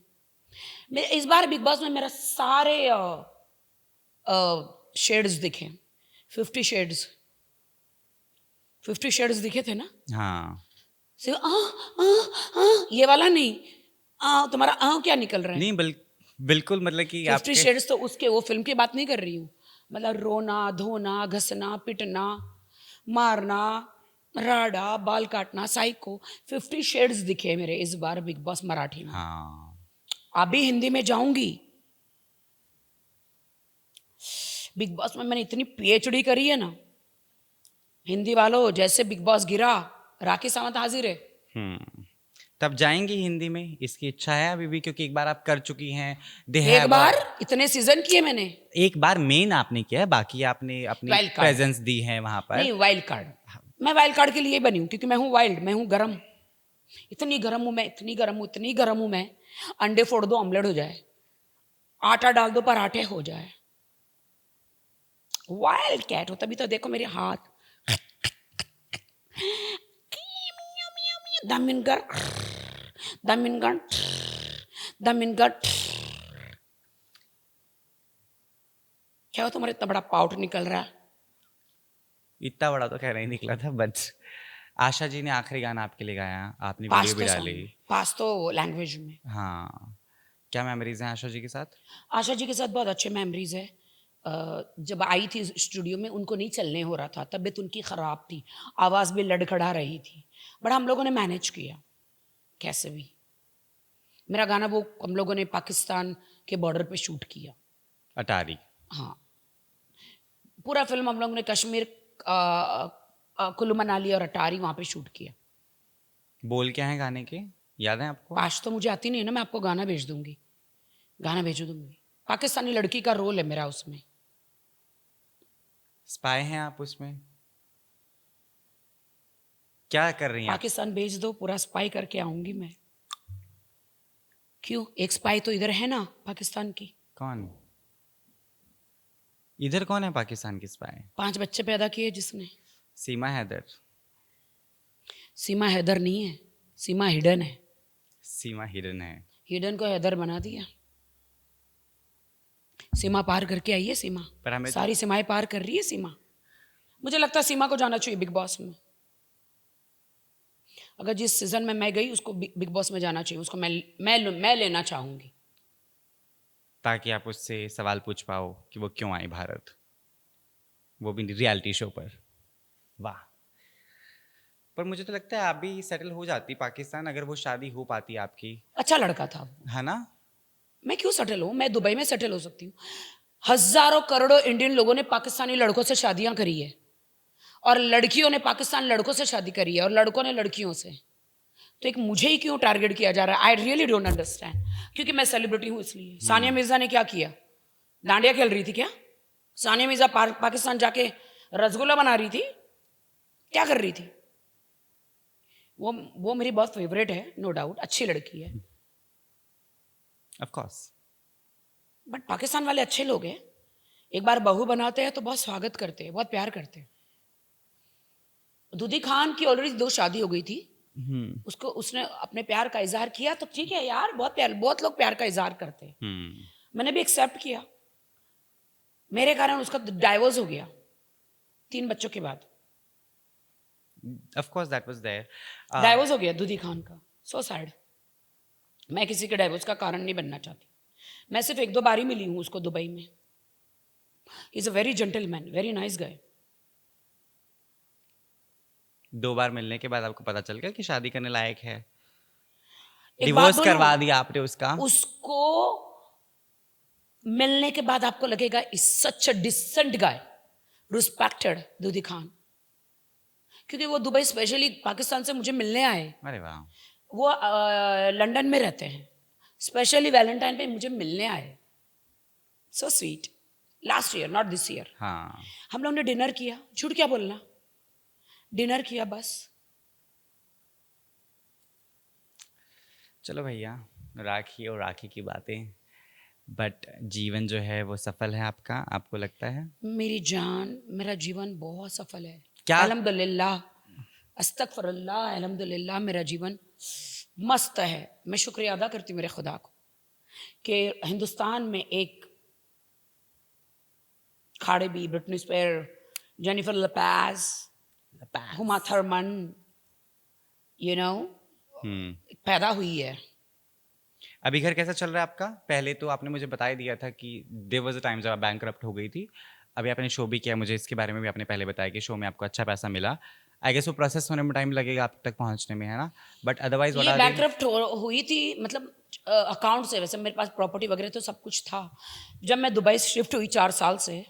मैं इस बार बिग बॉस में मेरा सारे शेड्स दिखे, 50 शेड्स, 50 शेड्स दिखे थे ना? हाँ, सिर्फ ये वाला नहीं, तुम्हारा क्या निकल रहा है? नहीं, बिल्कुल, मतलब कि 50 आपके शेड्स तो उसके, वो फिल्म की बात नहीं कर रही हूँ, मतलब रोना धोना घसना पिटना मारना राडा बाल काटना साइको, 50 शेड्स दिखे मेरे इस बार बिग बॉस मराठी में। हाँ, अभी हिंदी में जाऊंगी। बिग बॉस में मैंने इतनी पीएचडी करी है ना, हिंदी वालों, जैसे बिग बॉस गिरा राखी सावंत हाजिर है। तब जाएंगी हिंदी में, इसकी इच्छा है अभी भी? क्योंकि एक बार आप कर चुकी हैं। एक बार, इतने सीजन किए मैंने। एक बार मेन आपने किया है, बाकी आपने अपनी वाइल्ड कार्ड। प्रेजेंस दी है वहां पर। नहीं, वाइल्ड कार्ड, मैं वाइल्ड कार्ड के लिए बनी हूँ क्योंकि मैं हूँ वाइल्ड, मैं हूँ गरम, इतनी गरम हूँ मैं, इतनी गरम हूँ, इतनी गरम हूँ मैं। अंडे फोड़ दो ऑमलेट हो जाए, आटा डाल दो पराठे हो जाए। वाइल्ड कैट हो। तभी तो देखो मेरे हाथ, दमिनगर दमिनगढ़ दमिनगढ़। क्या हो तुम्हारे, इतना बड़ा पाउट निकल रहा है? इतना बड़ा तो खैर नहीं निकला था, बट आशा जी ने आखिरी गाना आपके लिए गाया, आपने पास वीडियो भी तो डाली। पास तो लैंग्वेज में। हाँ, क्या मेमोरीज हैं आशा जी के साथ? आशा जी के साथ बहुत अच्छे मेमोरीज है। जब आई थी स्टूडियो में, उनको नहीं चलने हो रहा था, तबीयत उनकी ख़राब थी, आवाज़ भी लड़खड़ा रही थी, बट हम लोगों ने मैनेज किया कैसे भी। मेरा गाना वो हम लोगों ने पाकिस्तान के बॉर्डर पे शूट किया, अटारी। हाँ, पूरा फिल्म हम लोगों ने कश्मीर, कुल्लू मनाली और अटारी वहाँ पे शूट किया। बोल क्या है गाने के, याद है आपको? पाश तो मुझे आती नहीं है ना, मैं आपको गाना भेज दूंगी, गाना भेज दूंगी। पाकिस्तानी लड़की का रोल है मेरा उसमें। स्पाई हैं आप उसमें? क्या कर रही हैं आप? पाकिस्तान भेज दो, पूरा स्पाई करके आऊंगी मैं। क्यों, एक स्पाई तो इधर है ना पाकिस्तान की। कौन? इधर कौन है पाकिस्तान की स्पाई? 5 बच्चे पैदा किए जिसने। सीमा हैदर। सीमा हैदर नहीं है, सीमा हिडन है। सीमा हिडन है। हिडन को हैदर बना दिया। सीमा पार करके आई है सीमा, पर हमें सारी सीमाएं पार कर रही है सीमा। मुझे लगता है सीमा को जाना चाहिए बिग बॉस में। अगर जिस सीजन में मैं गई, उसको बिग बॉस में जाना चाहिए, उसको मैं लेना चाहूंगी। ताकि आप उससे सवाल पूछ पाओ कि वो क्यों आई भारत, वो भी रियलिटी शो पर। वाह। पर मुझे तो लगता है आप भी सेटल हो जाती पाकिस्तान, अगर वो शादी हो पाती आपकी। अच्छा लड़का था, है ना? मैं क्यों सेटल हूँ? मैं दुबई में सेटल हो सकती हूँ। हजारों करोड़ों इंडियन लोगों ने पाकिस्तानी लड़कों से शादियां करी है, और लड़कियों ने पाकिस्तान लड़कों से शादी करी है, और लड़कों ने लड़कियों से। तो एक मुझे ही क्यों टारगेट किया जा रहा है? I really don't understand. क्योंकि मैं सेलिब्रिटी हूं इसलिए। सानिया मिर्जा ने क्या किया? डांडिया खेल रही थी क्या? सानिया मिर्जा पाकिस्तान जाके रसगुल्ला बना रही थी? क्या कर रही थी? वो मेरी बहुत फेवरेट है, नो डाउट, अच्छी लड़की है। Of course. बट पाकिस्तान वाले अच्छे लोग हैं, एक बार बहू बनाते हैं तो बहुत स्वागत करते हैं, बहुत प्यार करते हैं। दूधी खान की ऑलरेडी 2 शादी हो गई थी, उसको उसने अपने प्यार का इजहार किया तो ठीक है यार, बहुत प्यार, बहुत लोग प्यार का इजहार करते हैं। मैंने भी एक्सेप्ट किया। मेरे कारण उसका डाइवोर्स हो गया 3 बच्चों के बाद। Of course that was there. Divorce हो गया दूधी खान का। So sad. मैं किसी के डाइवोर्स का कारण नहीं बनना चाहती। मैं सिर्फ 1-2 बार ही मिली हूँ उसको दुबई में। Is a very gentleman, very nice guy. 2 बार मिलने के बाद आपको पता चल गया कि शादी करने लायक है? एक बात डिवोर्स बोलूं, करवा दिया आपने उसका? उसको मिलने के बाद आपको लगेगा is such a decent guy, respected Dudhi Khan. क्योंकि वो दुबई स्पेशली पाकिस्तान से मुझे मिलने आए। अरे वाह। वो लंदन में रहते हैं, स्पेशली वैलेंटाइन पे मुझे मिलने आए। So sweet. Last year, not this year. हाँ। हम लोग ने डिनर किया, झूठ क्या बोलना, डिनर किया बस। चलो भैया, राखी और राखी की बातें, बट जीवन जो है वो सफल है आपका, आपको लगता है? मेरी जान, मेरा जीवन बहुत सफल है। क्या? अल्हम्दुलिल्लाह, अस्तगफिरुल्लाह, अल्हम्दुलिल्लाह, मेरा जीवन मस्त है। मैं शुक्रिया अदा करती हूँ मेरे खुदा को कि हिंदुस्तान में एक Cardi B, Britney Spear, Jennifer Lopez, Uma Thurman, you know, पैदा हुई है। अभी घर कैसा चल रहा है आपका? पहले तो आपने मुझे बता ही दिया था कि देयर वाज अ टाइम जब आप बैंकरप्ट हो गई थी। अभी आपने शो भी किया, मुझे इसके बारे में भी आपने पहले बताया कि शो में आपको अच्छा पैसा मिला। आई गेस वो प्रोसेस होने में टाइम लगेगा आप तक पहुंचने में, है ना? बट अदरवाइज व्हाट ये आर द... बैंकरप्ट हुई थी, मतलब अकाउंट से। वैसे मेरे पास प्रॉपर्टी वगैरह तो सब कुछ था। जब मैं दुबई शिफ्ट हुई 4 साल से,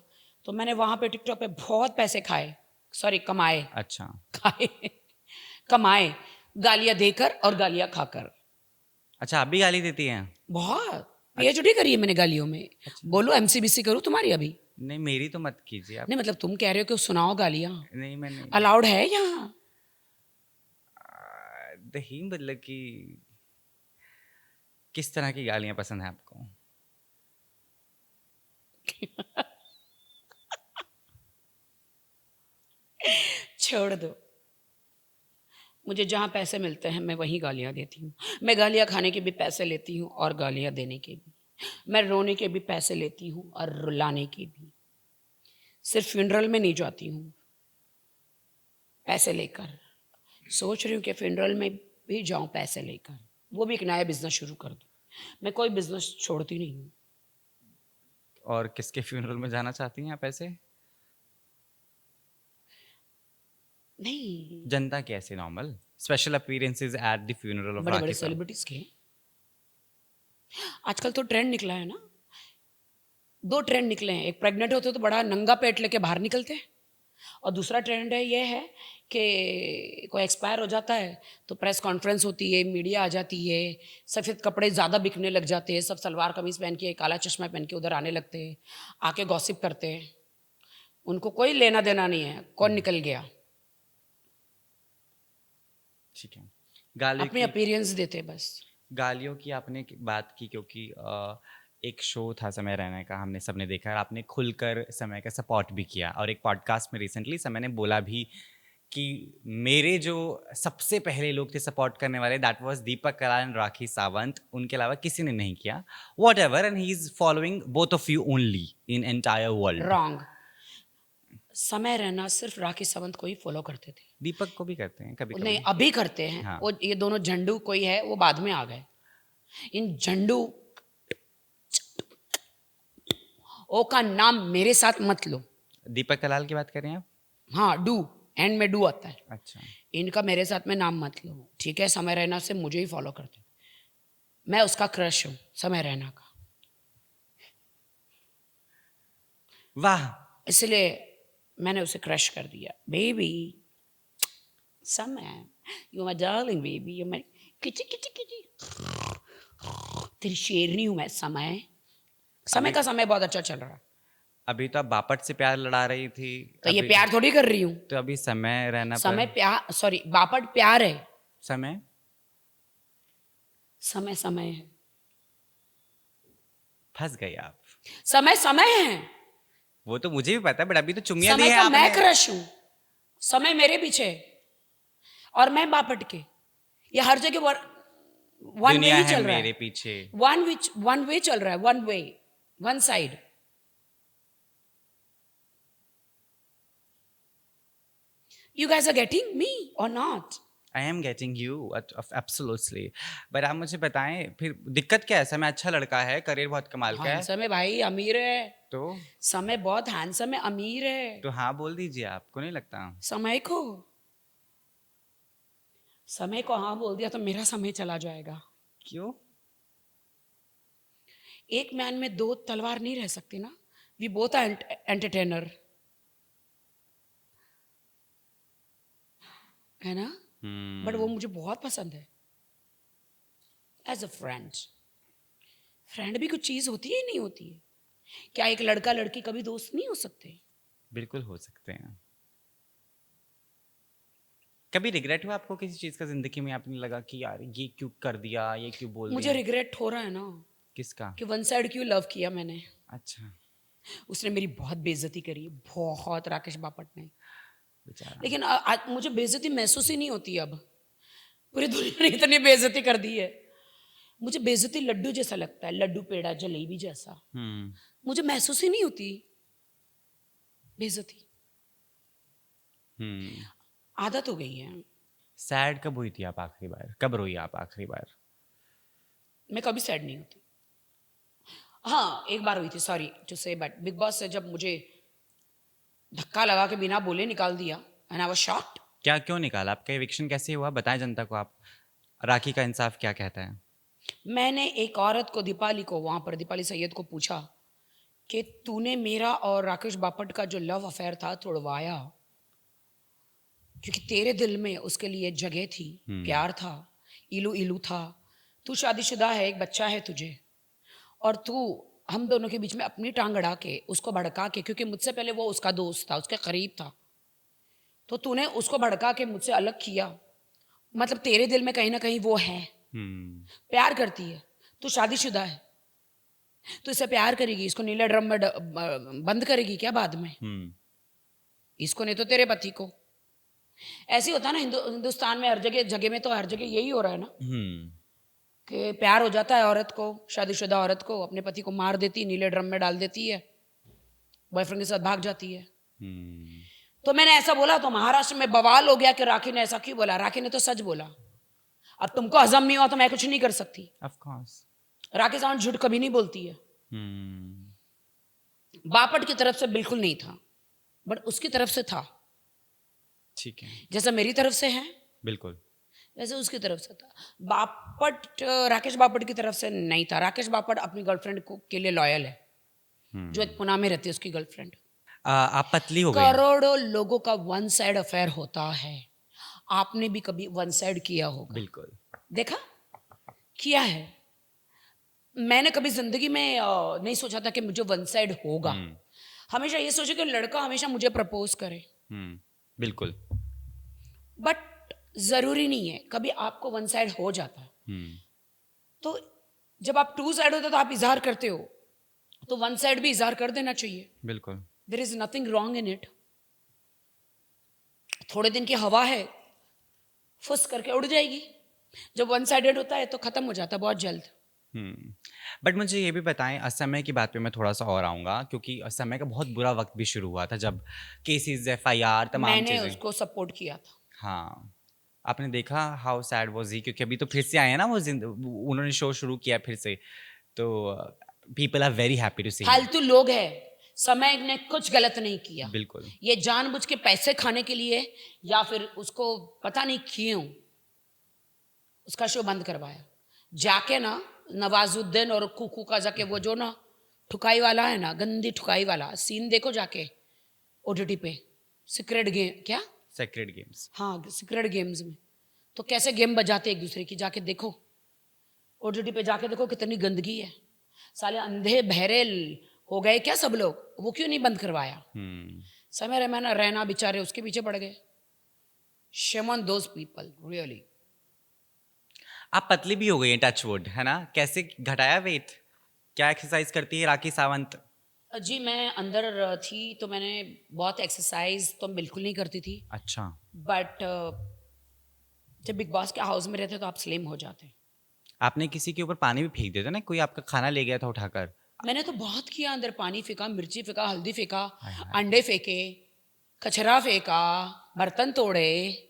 तो मैंने वहाँ पे टिकटॉक पे बहुत पैसे खाए, सॉरी कमाए, अच्छा। खाए, कमाए, गालियाँ देकर और गालियाँ खाकर। अच्छा, आप भी गाली देती हैं? बहुत पीएचडी करी है मैंने गालियों में। बोलो एमसीबीसी करूँ तुम्हारी अभी? नहीं, मेरी तो मत कीजिए आप। नहीं मतलब तुम कह रहे हो कि सुनाओ गालियाँ, नहीं, मैं नहीं। अलाउड है यहाँ? दही मतलब कि किस तरह की गालियां पसंद है आपको? छोड़ दो। मुझे जहाँ पैसे मिलते हैं मैं वहीं गालियाँ देती हूँ। मैं गालियाँ खाने के भी पैसे लेती हूँ और गालियाँ देने के भी। मैं रोने के भी पैसे लेती हूँ और रुलाने के भी। सिर्फ फ्यूनरल में नहीं जाती हूँ पैसे लेकर। सोच रही हूँ कि फ्यूनरल में भी जाऊँ पैसे लेकर, वो भी एक नया बिजनेस शुरू कर दूँ। मैं कोई बिजनेस छोड़ती नहीं हूँ। और किसके फ्यूनरल में जाना चाहती हैं आप ऐसे? नहीं, जनता के ऐसे normal special appearances at the funeral of बड़े बड़े राखी साहब। सेलिब्रिटीज के। आजकल तो ट्रेंड निकला है ना, 2 ट्रेंड निकले हैं। एक प्रेग्नेंट होते तो बड़ा नंगा पेट लेके बाहर निकलते हैं, और दूसरा ट्रेंड है ये है कि कोई एक्सपायर हो जाता है तो प्रेस कॉन्फ्रेंस होती है, मीडिया आ जाती है, सफ़ेद कपड़े ज़्यादा बिकने लग जाते हैं, सब सलवार कमीज़ पहन के काला चश्मा पहन के उधर आने लगते हैं, आके गॉसिप करते हैं। उनको कोई लेना देना नहीं है कौन निकल गया, ठीक है। गालियों अपनी की अपीयरेंस देते बस। गालियों की आपने बात की क्योंकि एक शो था समय रहने का, हमने सबने देखा, और आपने खुलकर समय का सपोर्ट भी किया, और एक पॉडकास्ट में रिसेंटली समय ने बोला भी कि मेरे जो सबसे पहले लोग थे सपोर्ट करने वाले, that was Deepak Kalal and Rakhi Sawant, उनके अलावा किसी ने नहीं किया। Whatever, and he is following both of you only in entire world. Wrong. समय रहना सिर्फ राखी सावंत को ही फॉलो करते थे। दीपक को भी करते हैं कभी नहीं, कभी। अभी करते हैं। हाँ। वो ये दोनों झंडू कोई है वो बाद में आ गए। इन झंडू ओ का नाम मेरे साथ मत लो। दीपक कलाल की बात कर रहे हैं आप? हाँ, डू, एंड में डू आता है। अच्छा। इनका मेरे साथ में नाम मत लो, ठीक है? समय रैना से मुझे ही फॉलो करते। मैं उसका क्रश हूँ, समय रैना का। वाह, इसलिए मैंने उसे क्रश कर दिया. बेबी समय, you my darling baby, you my किची किची किची, तेरी शेरनी हूँ मैं. समय समय का समय बहुत अच्छा चल रहा है. अभी तो आप बापट से प्यार लड़ा रही थी, तो ये अभी प्यार थोड़ी कर रही हूँ. तो अभी समय रहना समय पर प्यार, सॉरी, बापट प्यार है. समय समय समय है. फंस गई आप. समय समय है. वो तो मुझे भी पता है, बट अभी तो चुम्मिया दी समय है का मैं आपने. क्रश हूँ. समय मेरे पीछे है. और मैं बापट के. ये हर जगह वन वे दुनिया ही है चल रहा मेरे है. पीछे. वन वे चल रहा है. One way, one side. You guys are getting me और not? I am getting you absolutely. But आप मुझे बताएं फिर दिक्कत क्या है? समय अच्छा लड़का है, करियर बहुत कमाल का है. हैंडसम है भाई, अमीर है. तो समय बहुत हैंडसम है, अमीर है. तो हाँ बोल दीजिए, आपको नहीं लगता? समय को समय को हाँ बोल दिया तो मेरा समय चला जाएगा. क्यों? एक मैन में दो तलवार नहीं रह सकती ना. वी बोथ आर एंटरटेनर, है ना. बट वो मुझे बहुत पसंद है एज अ फ्रेंड. फ्रेंड भी कुछ चीज होती है, नहीं होती है? क्या एक लड़का लड़की कभी दोस्त नहीं हो सकते? बिल्कुल हो सकते हैं. कभी रिग्रेट हुआ आपको किसी चीज का जिंदगी में? आपने लगा कि यार ये क्यों कर दिया, ये क्यों बोल मुझे दिया? रिग्रेट हो रहा है ना किसका? कि वन साइड क्यों लव किया मैंने. अच्छा. उसने मेरी बहुत बेइज्जती करी, बहुत, राकेश बापट ने. बेचारा. लेकिन आज मुझे बेइज्जती महसूस ही नहीं होती अब. पूरी दुनिया ने इतनी बेइज्जती कर दी है. मुझे बेइज्जती लड्डू जैसा लगता है, लड्डू पेड़ा जलेबी जैसा. मुझे महसूस ही नहीं होती बेइज्जती. आदत हो गई है. सैड कब हुई थी आप आखिरी बार? कब रोई आप आखिरी बार? मैं कभी सैड नहीं होती. हाँ, एक बार हुई थी, सॉरी टू से, बट बिग बॉस से जब मुझे धक्का लगा के बिना बोले निकाल दिया, एंड आई वाज शॉक्ड. क्या क्यों निकाला? आपका एविक्शन कैसे हुआ? बताएं जनता को आप. राखी का इंसाफ क्या कहता है? मैंने एक औरत को, दीपाली को, वहां पर दीपाली सैयद को पूछा कि तूने मेरा और राकेश बापट का जो लव अफेयर था तोड़वाया, क्योंकि तेरे दिल में उसके लिए जगह थी, प्यार था, इलू इलू था. तू शादीशुदा है, एक बच्चा है तुझे, और तू हम दोनों के बीच में अपनी टांग अड़ा के, उसको भड़का के, क्योंकि मुझसे पहले वो उसका दोस्त था, उसके करीब था, तो तूने उसको भड़का के मुझसे अलग किया. मतलब तेरे दिल में कहीं ना कहीं वो है, प्यार करती है. तू शादीशुदा है, तो इसे प्यार करेगी, इसको नीले ड्रम में बंद करेगी क्या बाद में? इसको नहीं तो तेरे पति को. ऐसे ही होता है ना हिंदुस्तान में, हर जगह जगह में, तो हर जगह यही हो रहा है ना कि प्यार हो जाता है औरत को, शादीशुदा औरत को, अपने पति को मार देती, नीले ड्रम में डाल देती है, बॉयफ्रेंड के साथ भाग जाती है. तो मैंने ऐसा बोला तो महाराष्ट्र में बवाल हो गया कि राखी ने ऐसा क्यों बोला. राखी ने तो सच बोला. अब तुमको हजम नहीं हुआ तो मैं कुछ नहीं कर सकती. Of course. राखी सावंत झूठ कभी नहीं बोलती है. बापट की तरफ से बिल्कुल नहीं था, बट उसकी तरफ से था. ठीक है. जैसा मेरी तरफ से है बिल्कुल. वैसे उसकी तरफ से था. बापट, राकेश बापट की तरफ से नहीं था. राकेश बापट अपनी गर्लफ्रेंड को के लिए लॉयल है, जो एक पुणे में रहती है, उसकी गर्लफ्रेंड. आप पतली हो गई. करोड़ों लोगों का वन साइड अफेयर होता है. आपने भी कभी वन साइड किया होगा. बिल्कुल. देखा, किया है. मैंने कभी जिंदगी में नहीं सोचा था कि मुझे वन साइड होगा. हमेशा ये सोचा कि लड़का हमेशा मुझे प्रपोज करे. बिल्कुल. बट जरूरी नहीं है, कभी आपको वन साइड हो जाता है. तो जब आप टू साइड होते हो तो आप इजहार करते हो, तो वन साइड भी इजहार कर देना चाहिए. बिल्कुल. There is nothing wrong in it. थोड़े दिन की हवा है, फुस करके उड़ जाएगी. जब वन साइडेड होता है तो खत्म हो जाता है बहुत जल्द. बट मुझे ये भी बताएं, असमय की बात पे मैं थोड़ा सा और आऊँगा, क्योंकि असमय का बहुत बुरा वक्त भी शुरू हुआ था, जब केसेस, FIR, तमाम मैंने चीज़ें. उसको सपोर्ट किया था. हाँ. आपने देखा हाउ सैड वाज ही, क्योंकि अभी तो फिर से आए हैं ना वो उन्होंने शो शुरू किया फिर से, तो people are very happy to see. फालतू लोग हैं. समय ने कुछ गलत नहीं किया. बिल्कुल. ये जानबूझ के पैसे खाने के लिए, या फिर उसको पता नहीं क्यों उसका शो बंद करवाया. जाके ना नवाजुद्दीन और कुकू का जाके वो जो ना ठुकाई वाला है ना, गंदी ठुकाई वाला सीन देखो जाके ओटीटी पे, सीक्रेट गेम, क्या सेक्रेड गेम्स। हाँ सीक्रेट गेम्स में तो कैसे गेम बजाते एक दूसरे की, जाके देखो ओटीटी पे जाके देखो कितनी गंदगी है। साले अंधे बहरे हो गए क्या सब लोग, वो क्यों नहीं बंद करवाया? समय रैना रहना बेचारे उसके पीछे पड़ गए। Shame on those people really. आप पतली भी हो गई हैं, टच वुड, है ना? कैसे घटाया वेट? क्या एक्सरसाइज करती है राखी सावंत? जी मैं अंदर थी तो मैंने बहुत एक्सरसाइज तो बिल्कुल नहीं करती थी, अच्छा। बट जब बिग बॉस के हाउस में रहते तो आप स्लिम हो जाते। आपने किसी के ऊपर पानी भी फेंक दिया था ना, कोई आपका खाना ले गया था उठाकर? मैंने तो बहुत किया, अंदर पानी फेंका, मिर्ची फेंका, हल्दी फेंका, हाय हाय। अंडे फेंके, कचरा फेंका, बर्तन तोड़े।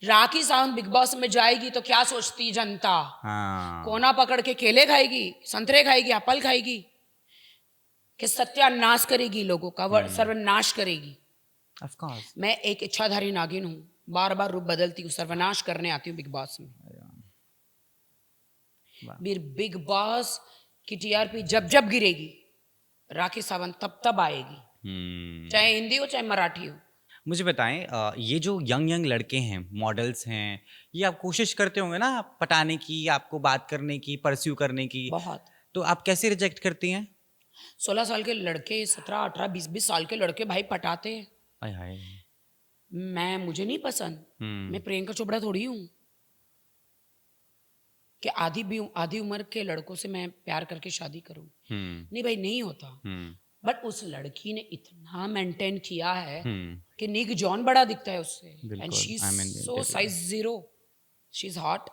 राखी सावंत बिग बॉस में जाएगी तो क्या सोचती जनता? हाँ। कोना पकड़ के केले खाएगी, संतरे खाएगी, एप्पल खाएगी, कि सत्यानाश करेगी, लोगों का सर्वनाश करेगी। Of course. मैं एक इच्छाधारी नागिन हूँ, बार बार रूप बदलती हूँ, सर्वनाश करने आती हूँ बिग बॉस में। बिग बॉस की टीआरपी जब जब गिरेगी, राखी सावंत तब तब आएगी, चाहे हिंदी हो चाहे मराठी हो। मुझे बताएं, ये जो यंग यंग लड़के हैं, मॉडल्स हैं, ये आप कोशिश करते होंगे ना पटाने की, आपको बात करने की, परस्यू करने की, बहुत। तो आप कैसे रिजेक्ट करती हैं? 16 साल के लड़के, 17, 18, 20 साल के लड़के भाई पटाते हैं। हाय हाय। मुझे नहीं पसंद। मैं प्रियंका चोपड़ा थोड़ी हूँ कि आधी उम्र के लड़कों से मैं प्यार करके शादी करूं। नहीं भाई, नहीं होता। बट उस लड़की ने इतना मेंटेन किया है कि निक जॉन बड़ा दिखता है उससे, and she is so size 0, she is hot.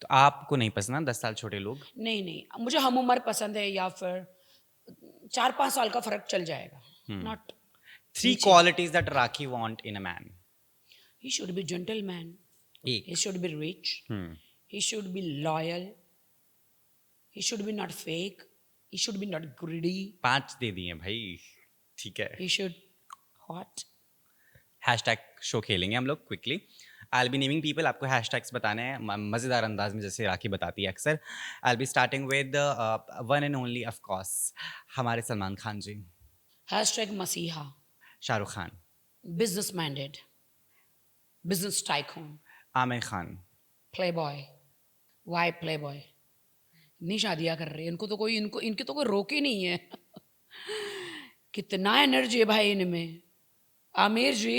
तो आपको नहीं पसंद ना 10 साल छोटे लोग? नहीं नहीं, मुझे हम उम्र पसंद है, या फिर 4-5 साल का फर्क चल जाएगा। Not 3 qualities that Rakhi want in a man. he should be gentleman, एक। he should be rich, he should be loyal, he should be not fake, he should be not greedy, 5 दे दिए भाई, ठीक है। he should hot। Hashtag show खेलेंगे हम लोग quickly. आई B naming people, आपको hashtags बताने हैं मज़ेदार अंदाज में, जैसे राखी बताती है अक्सर। I be starting with one and only of course हमारे सलमान खान जी। हैशटैग मसीहा, Shahrukh Khan. business minded, business tycoon, Aamir Khan. playboy। why playboy? इतनी शादियां कर रहे हैं, इनको तो कोई, इनकी तो कोई रोक ही नहीं है। कितना एनर्जी है भाई इनमें। आमिर जी,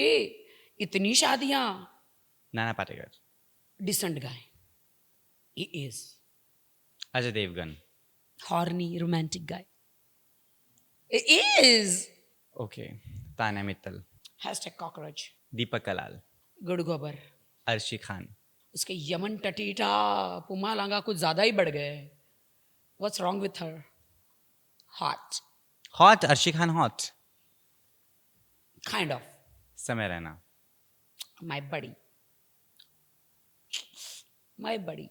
इतनी शादियां। Nana Patekar. Decent guy, he is। Ajay Devgan. horny romantic guy, he is। Okay. Tanya Mittal. Hashtag cockroach. Deepak Kalal. गुड़ गोबर। अर्शी खान। उसके यमन टटीटा पुमा लांगा कुछ ज्यादा ही बढ़ गए। What's wrong with her? Hot, hot. Arshi Khan hot. kind of। समय Raina. My buddy, my buddy।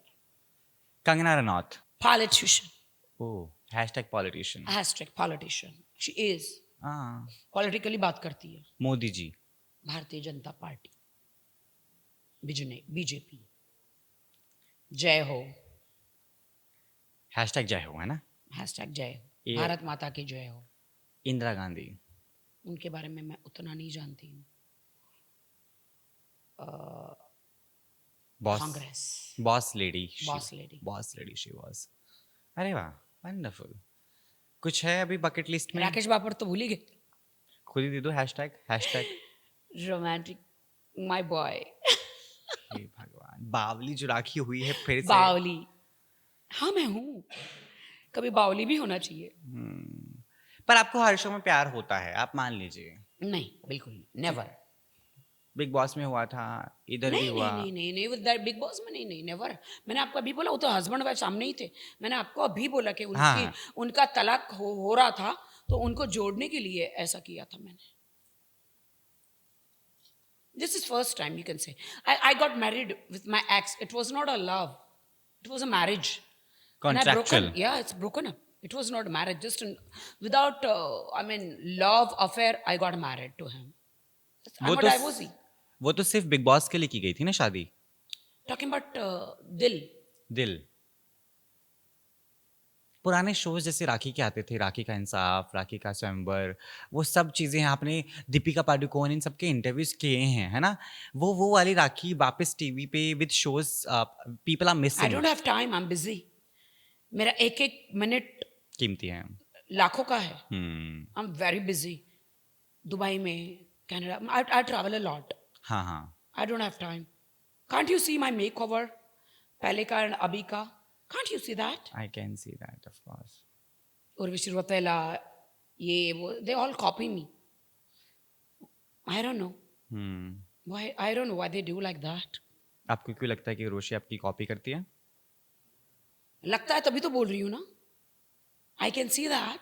Kangana Ranaut. Politician, oh, hashtag politician. hashtag politician, she is। हाँ। पॉलिटिकली बात करती है। मोदी जी। Bharatiya Janata party, BJP. जय हो। हैशटैग जय हो, है ना? हैशटैग जय हो, ये- भारत माता की जय हो। इंदिरा गांधी। उनके बारे में मैं उतना नहीं जानती हूँ। Boss. Congress. Boss lady. Boss lady। Boss lady she was. अरे वाह, वंडरफुल। कुछ है अभी बकेट लिस्ट में? राकेश बापर तो भूल ही गए। खुद ही दे दो hashtag. Hashtag romantic my boy. हे भगवान, बावली जो राखी हुई है फिर से। बावली, हाँ मैं हूँ, कभी बावली भी होना चाहिए। पर आपको हर शो में प्यार होता है, आप मान लीजिए। नहीं, बिल्कुल नेवर। बिग बॉस में हुआ था, इधर भी नहीं हुआ। नहीं नहीं नहीं, विद बिग बॉस में नहीं नहीं, नेवर। मैंने आपको अभी बोला, वो तो हस्बैंड वाइफ सामने ही थे। मैंने आपको अभी बोला कि हाँ। उनका तलाक हो रहा था, तो उनको जोड़ने के लिए ऐसा किया था मैंने। This is first time you can say. I got married with my ex. It was not a love. It was a marriage. And I Contractual. yeah, it's broken up. It was not marriage. Just without, love affair, I got married to him. I'm a divorcee. वो तो सिर्फ big boss के लिए की गई थी ना शादी। Talking about Dil. दिल। पुराने शोज जैसे राखी के आते थे, राखी का इंसाफ, राखी का स्वयंवर, वो सब चीज़ें आपने दीपिका पादुकोण इन सबके इंटरव्यूज किए हैं, है ना? वो वाली राखी वापस टीवी पे with shows people are I missing. Don't have time, I am busy. मेरा एक एक मिनट कीमती है। लाखों का है। Hmm. I am very busy. Dubai में, Canada, I travel a lot. हाँ हाँ। I don't have time. Can't you see my makeover, पहले का एंड अभी का? Can't you see that? I can see that of course. Urvashi Rautela, ये वो, they all copy me. I don't know hmm. Why, I don't know why they do like that. आपको क्यों लगता है कि उर्वशी आपकी कॉपी करती है? लगता है तभी तो बोल रही हूँ ना। I can see that,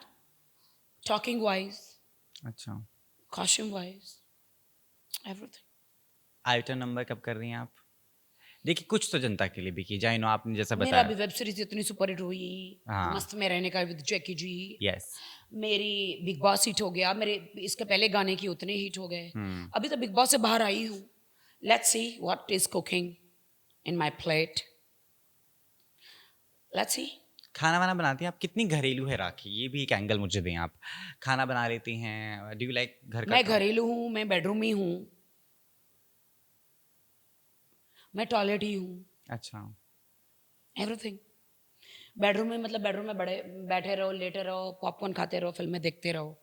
talking wise, अच्छा। Costume wise, everything. Item number कब कर रही हैं आप? देखिए कुछ तो जनता के लिए भी की जाए, नो आपने जैसा मेरा बताया। अभी वेब सीरीज इतनी सुपर हिट हुई, हाँ। मस्त में रहने का विद जैकी जी। यस। मेरी बिग बॉस हिट हो गया, मेरे इसके पहले गाने की उतने हिट हो गए। अभी तो बिग बॉस से बाहर आई हूँ। Let's see what is cooking in my plate. Let's see. खाना वाना बनाती हैं आप? कितनी घरेलू है राखी, ये भी एक एंगल मुझे दें आप। खाना बना लेती हैं? डू यू लाइक घर का मैं काम? घरेलू हूँ, मैं बेडरूम ही हूँ, मैं टॉयलेट ही हूँ, अच्छा। एवरीथिंग। बेडरूम में मतलब बेडरूम में बड़े बैठे रहो, लेटे रहो, पॉपकॉर्न खाते रहो, फिल्में देखते रहो।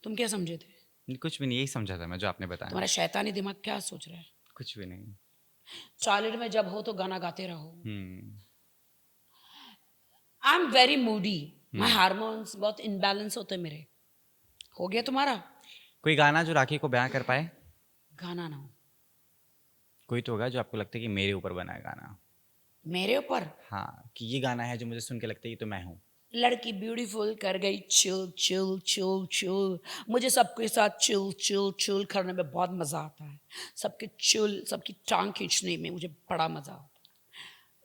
तुम क्या समझे थे? कुछ भी नहीं, यही समझा था मैं जो आपने बताया। तुम्हारा शैतानी दिमाग क्या सोच रहा है? कुछ भी नहीं। टॉयलेट में जब हो तो गाना गाते रहो। Hmm. I am very moody, my hormones बहुत इनबैलेंस होते मेरे। हो गया तुम्हारा? कोई गाना जो राखी को बयां कर पाए? गाना ना हो कोई तो होगा जो आपको लगता है कि मेरे ऊपर बना है गाना। मेरे ऊपर। हाँ, कि ये गाना है जो मुझे सुन के लगता है ये तो मैं हूँ। लड़की ब्यूटीफुल कर गई चिल चिल चिल चिल। मुझे सबके साथ चिल चिल चिल करने में बहुत मजा आता है। सबके चिल, सबकी टांग खींचने में मुझे बड़ा मजा आता है।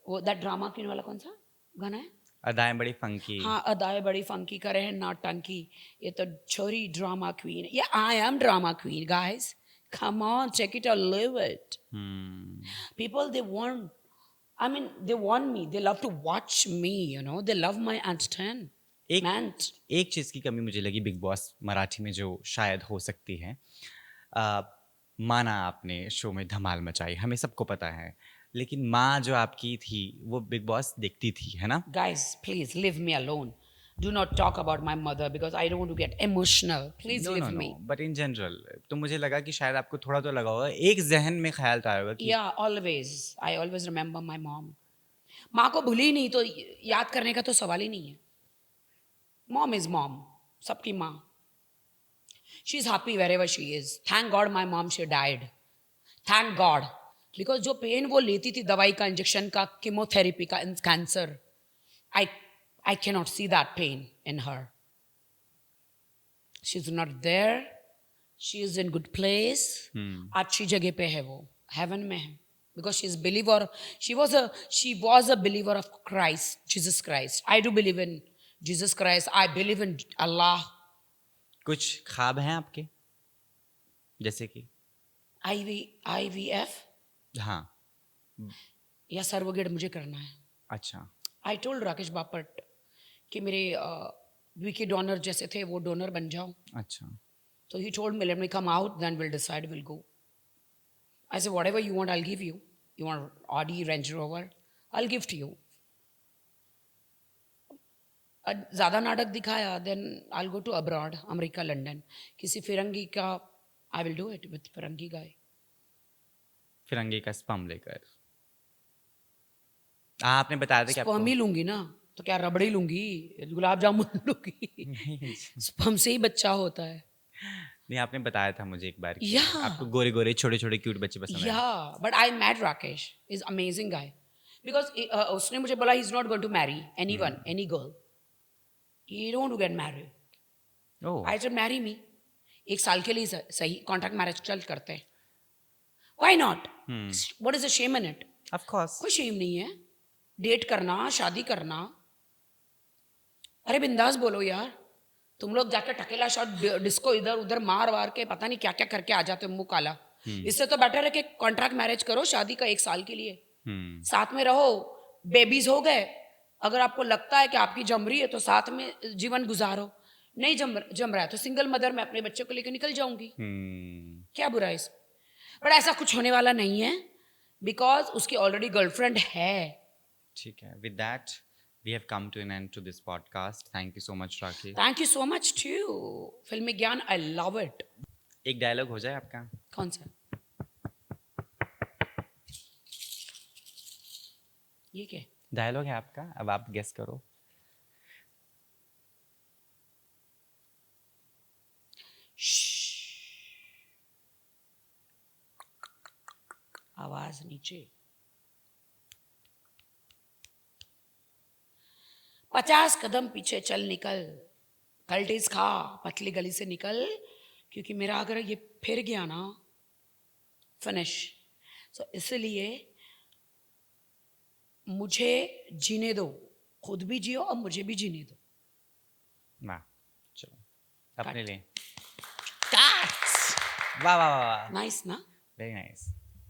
वो दैट ड्रामा क्वीन वाला कौन सा गाना है? अदाएं बड़ी फंकी। हाँ, अदाएं बड़ी फंकी करे हैं नौटंकी। ये तो छोरी ड्रामा क्वीन। ये I am drama queen guys, come on, check it or live it. People, they want, I mean, they want me, they love to watch me, you know, they love my entertainment. एक चीज़ की कमी मुझे लगी big boss Marathi में जो शायद हो सकती है। आ, माना आपने शो में धमाल मचाई, हमें सबको पता है, लेकिन माँ जो आपकी थी वो बिग बॉस देखती थी, है ना? Guys, please leave me alone. Do not talk about my mother because I don't want to get emotional. Please no leave no no, me. But in general तो मुझे लगा कि शायद आपको थोड़ा तो लगा होगा, एक जहन में ख्याल तो आया होगा कि Yeah, always. I always remember my mom. माँ को भूली नहीं तो याद करने का तो सवाल ही नहीं है। Mom is mom. सबकी माँ। She is happy wherever she is. Thank God my mom, she died. Thank God. Because जो पेन वो लेती थी दवाई का, इंजेक्शन का, कीमोथेरेपी का, cancer, I cannot see that pain in her. She's not there. She is in good place. अच्छी जगह पे है वो, heaven में है. Because she is believer. She was a believer of Christ, Jesus Christ. I do believe in Jesus Christ. I believe in Allah. कुछ ख्वाब हैं आपके, जैसे कि IVF हाँ। या सर्वोगेट मुझे करना है. अच्छा। I told राकेश बापट कि मेरे वीके डोनर जैसे थे वो डोनर बन जाओ. अच्छा। So he told me, let me come out, then we'll decide, we'll go. I said, whatever you want, I'll give you. You want Audi, Range Rover, I'll give to you. ज़्यादा नाटक दिखाया, then I'll go to abroad, America, London. किसी फिरंगी का, I will do it with Firangi guy. फिरंगी का sperm लेकर आपने बताया था कि स्पर्म ही लूंगी ना, तो क्या रबड़ी लूंगी, गुलाब जामुन लूंगी? स्पर्म से ही बच्चा होता है. नहीं, आपने बताया था मुझे एक बार कि Yeah. आपको गोरे गोरे छोटे छोटे क्यूट बच्चे पसंद हैं। Yeah, but I met Rakesh. He's amazing guy. Because उसने मुझे बोला he's not going to marry anyone, any girl. He don't want to get married. Oh. I said marry me. 1 साल के लिए सही कॉन्ट्रैक्ट मैरिज चल करते हैं. Why not? What is the shame in it? Of course. कोई shame नहीं है. डेट करना, शादी करना. अरे बिंदास बोलो यार. तुम लोग जाके टकेला शॉट डिस्को इधर उधर मार वार के पता नहीं क्या क्या करके आ जाते हो मुंह काला. इससे तो बेटर है कि कॉन्ट्रैक्ट मैरिज करो शादी का 1 साल के लिए. साथ में रहो, बेबीज हो गए, अगर आपको लगता है कि आपकी जम रही है तो साथ में जीवन गुजारो, नहीं जम रहा है तो सिंगल मदर मैं अपने बच्चे को लेकर निकल जाऊंगी, क्या बुरा है इसमें? बट ऐसा कुछ होने वाला नहीं है, बिकॉज उसकी ऑलरेडी गर्लफ्रेंड है। ठीक है, with that we have come to an end to this podcast. Thank you so much Rakhi. Thank you so much to Filmy Gyaan, I love it. एक डायलॉग हो जाए आपका? कौन सा? ये क्या? डायलॉग है आपका, अब आप गेस करो। आवाज नीचे। 50 कदम पीछे चल निकल, कल्टीज खा पतली गली से निकल, क्योंकि मेरा अगर ये फिर गया ना फिनिश। सो इसलिए मुझे जीने दो, खुद भी जियो और मुझे भी जीने दो। वाह, चलो अपने लिए। Cats! वाह वाह वाह, Nice ना? Very nice.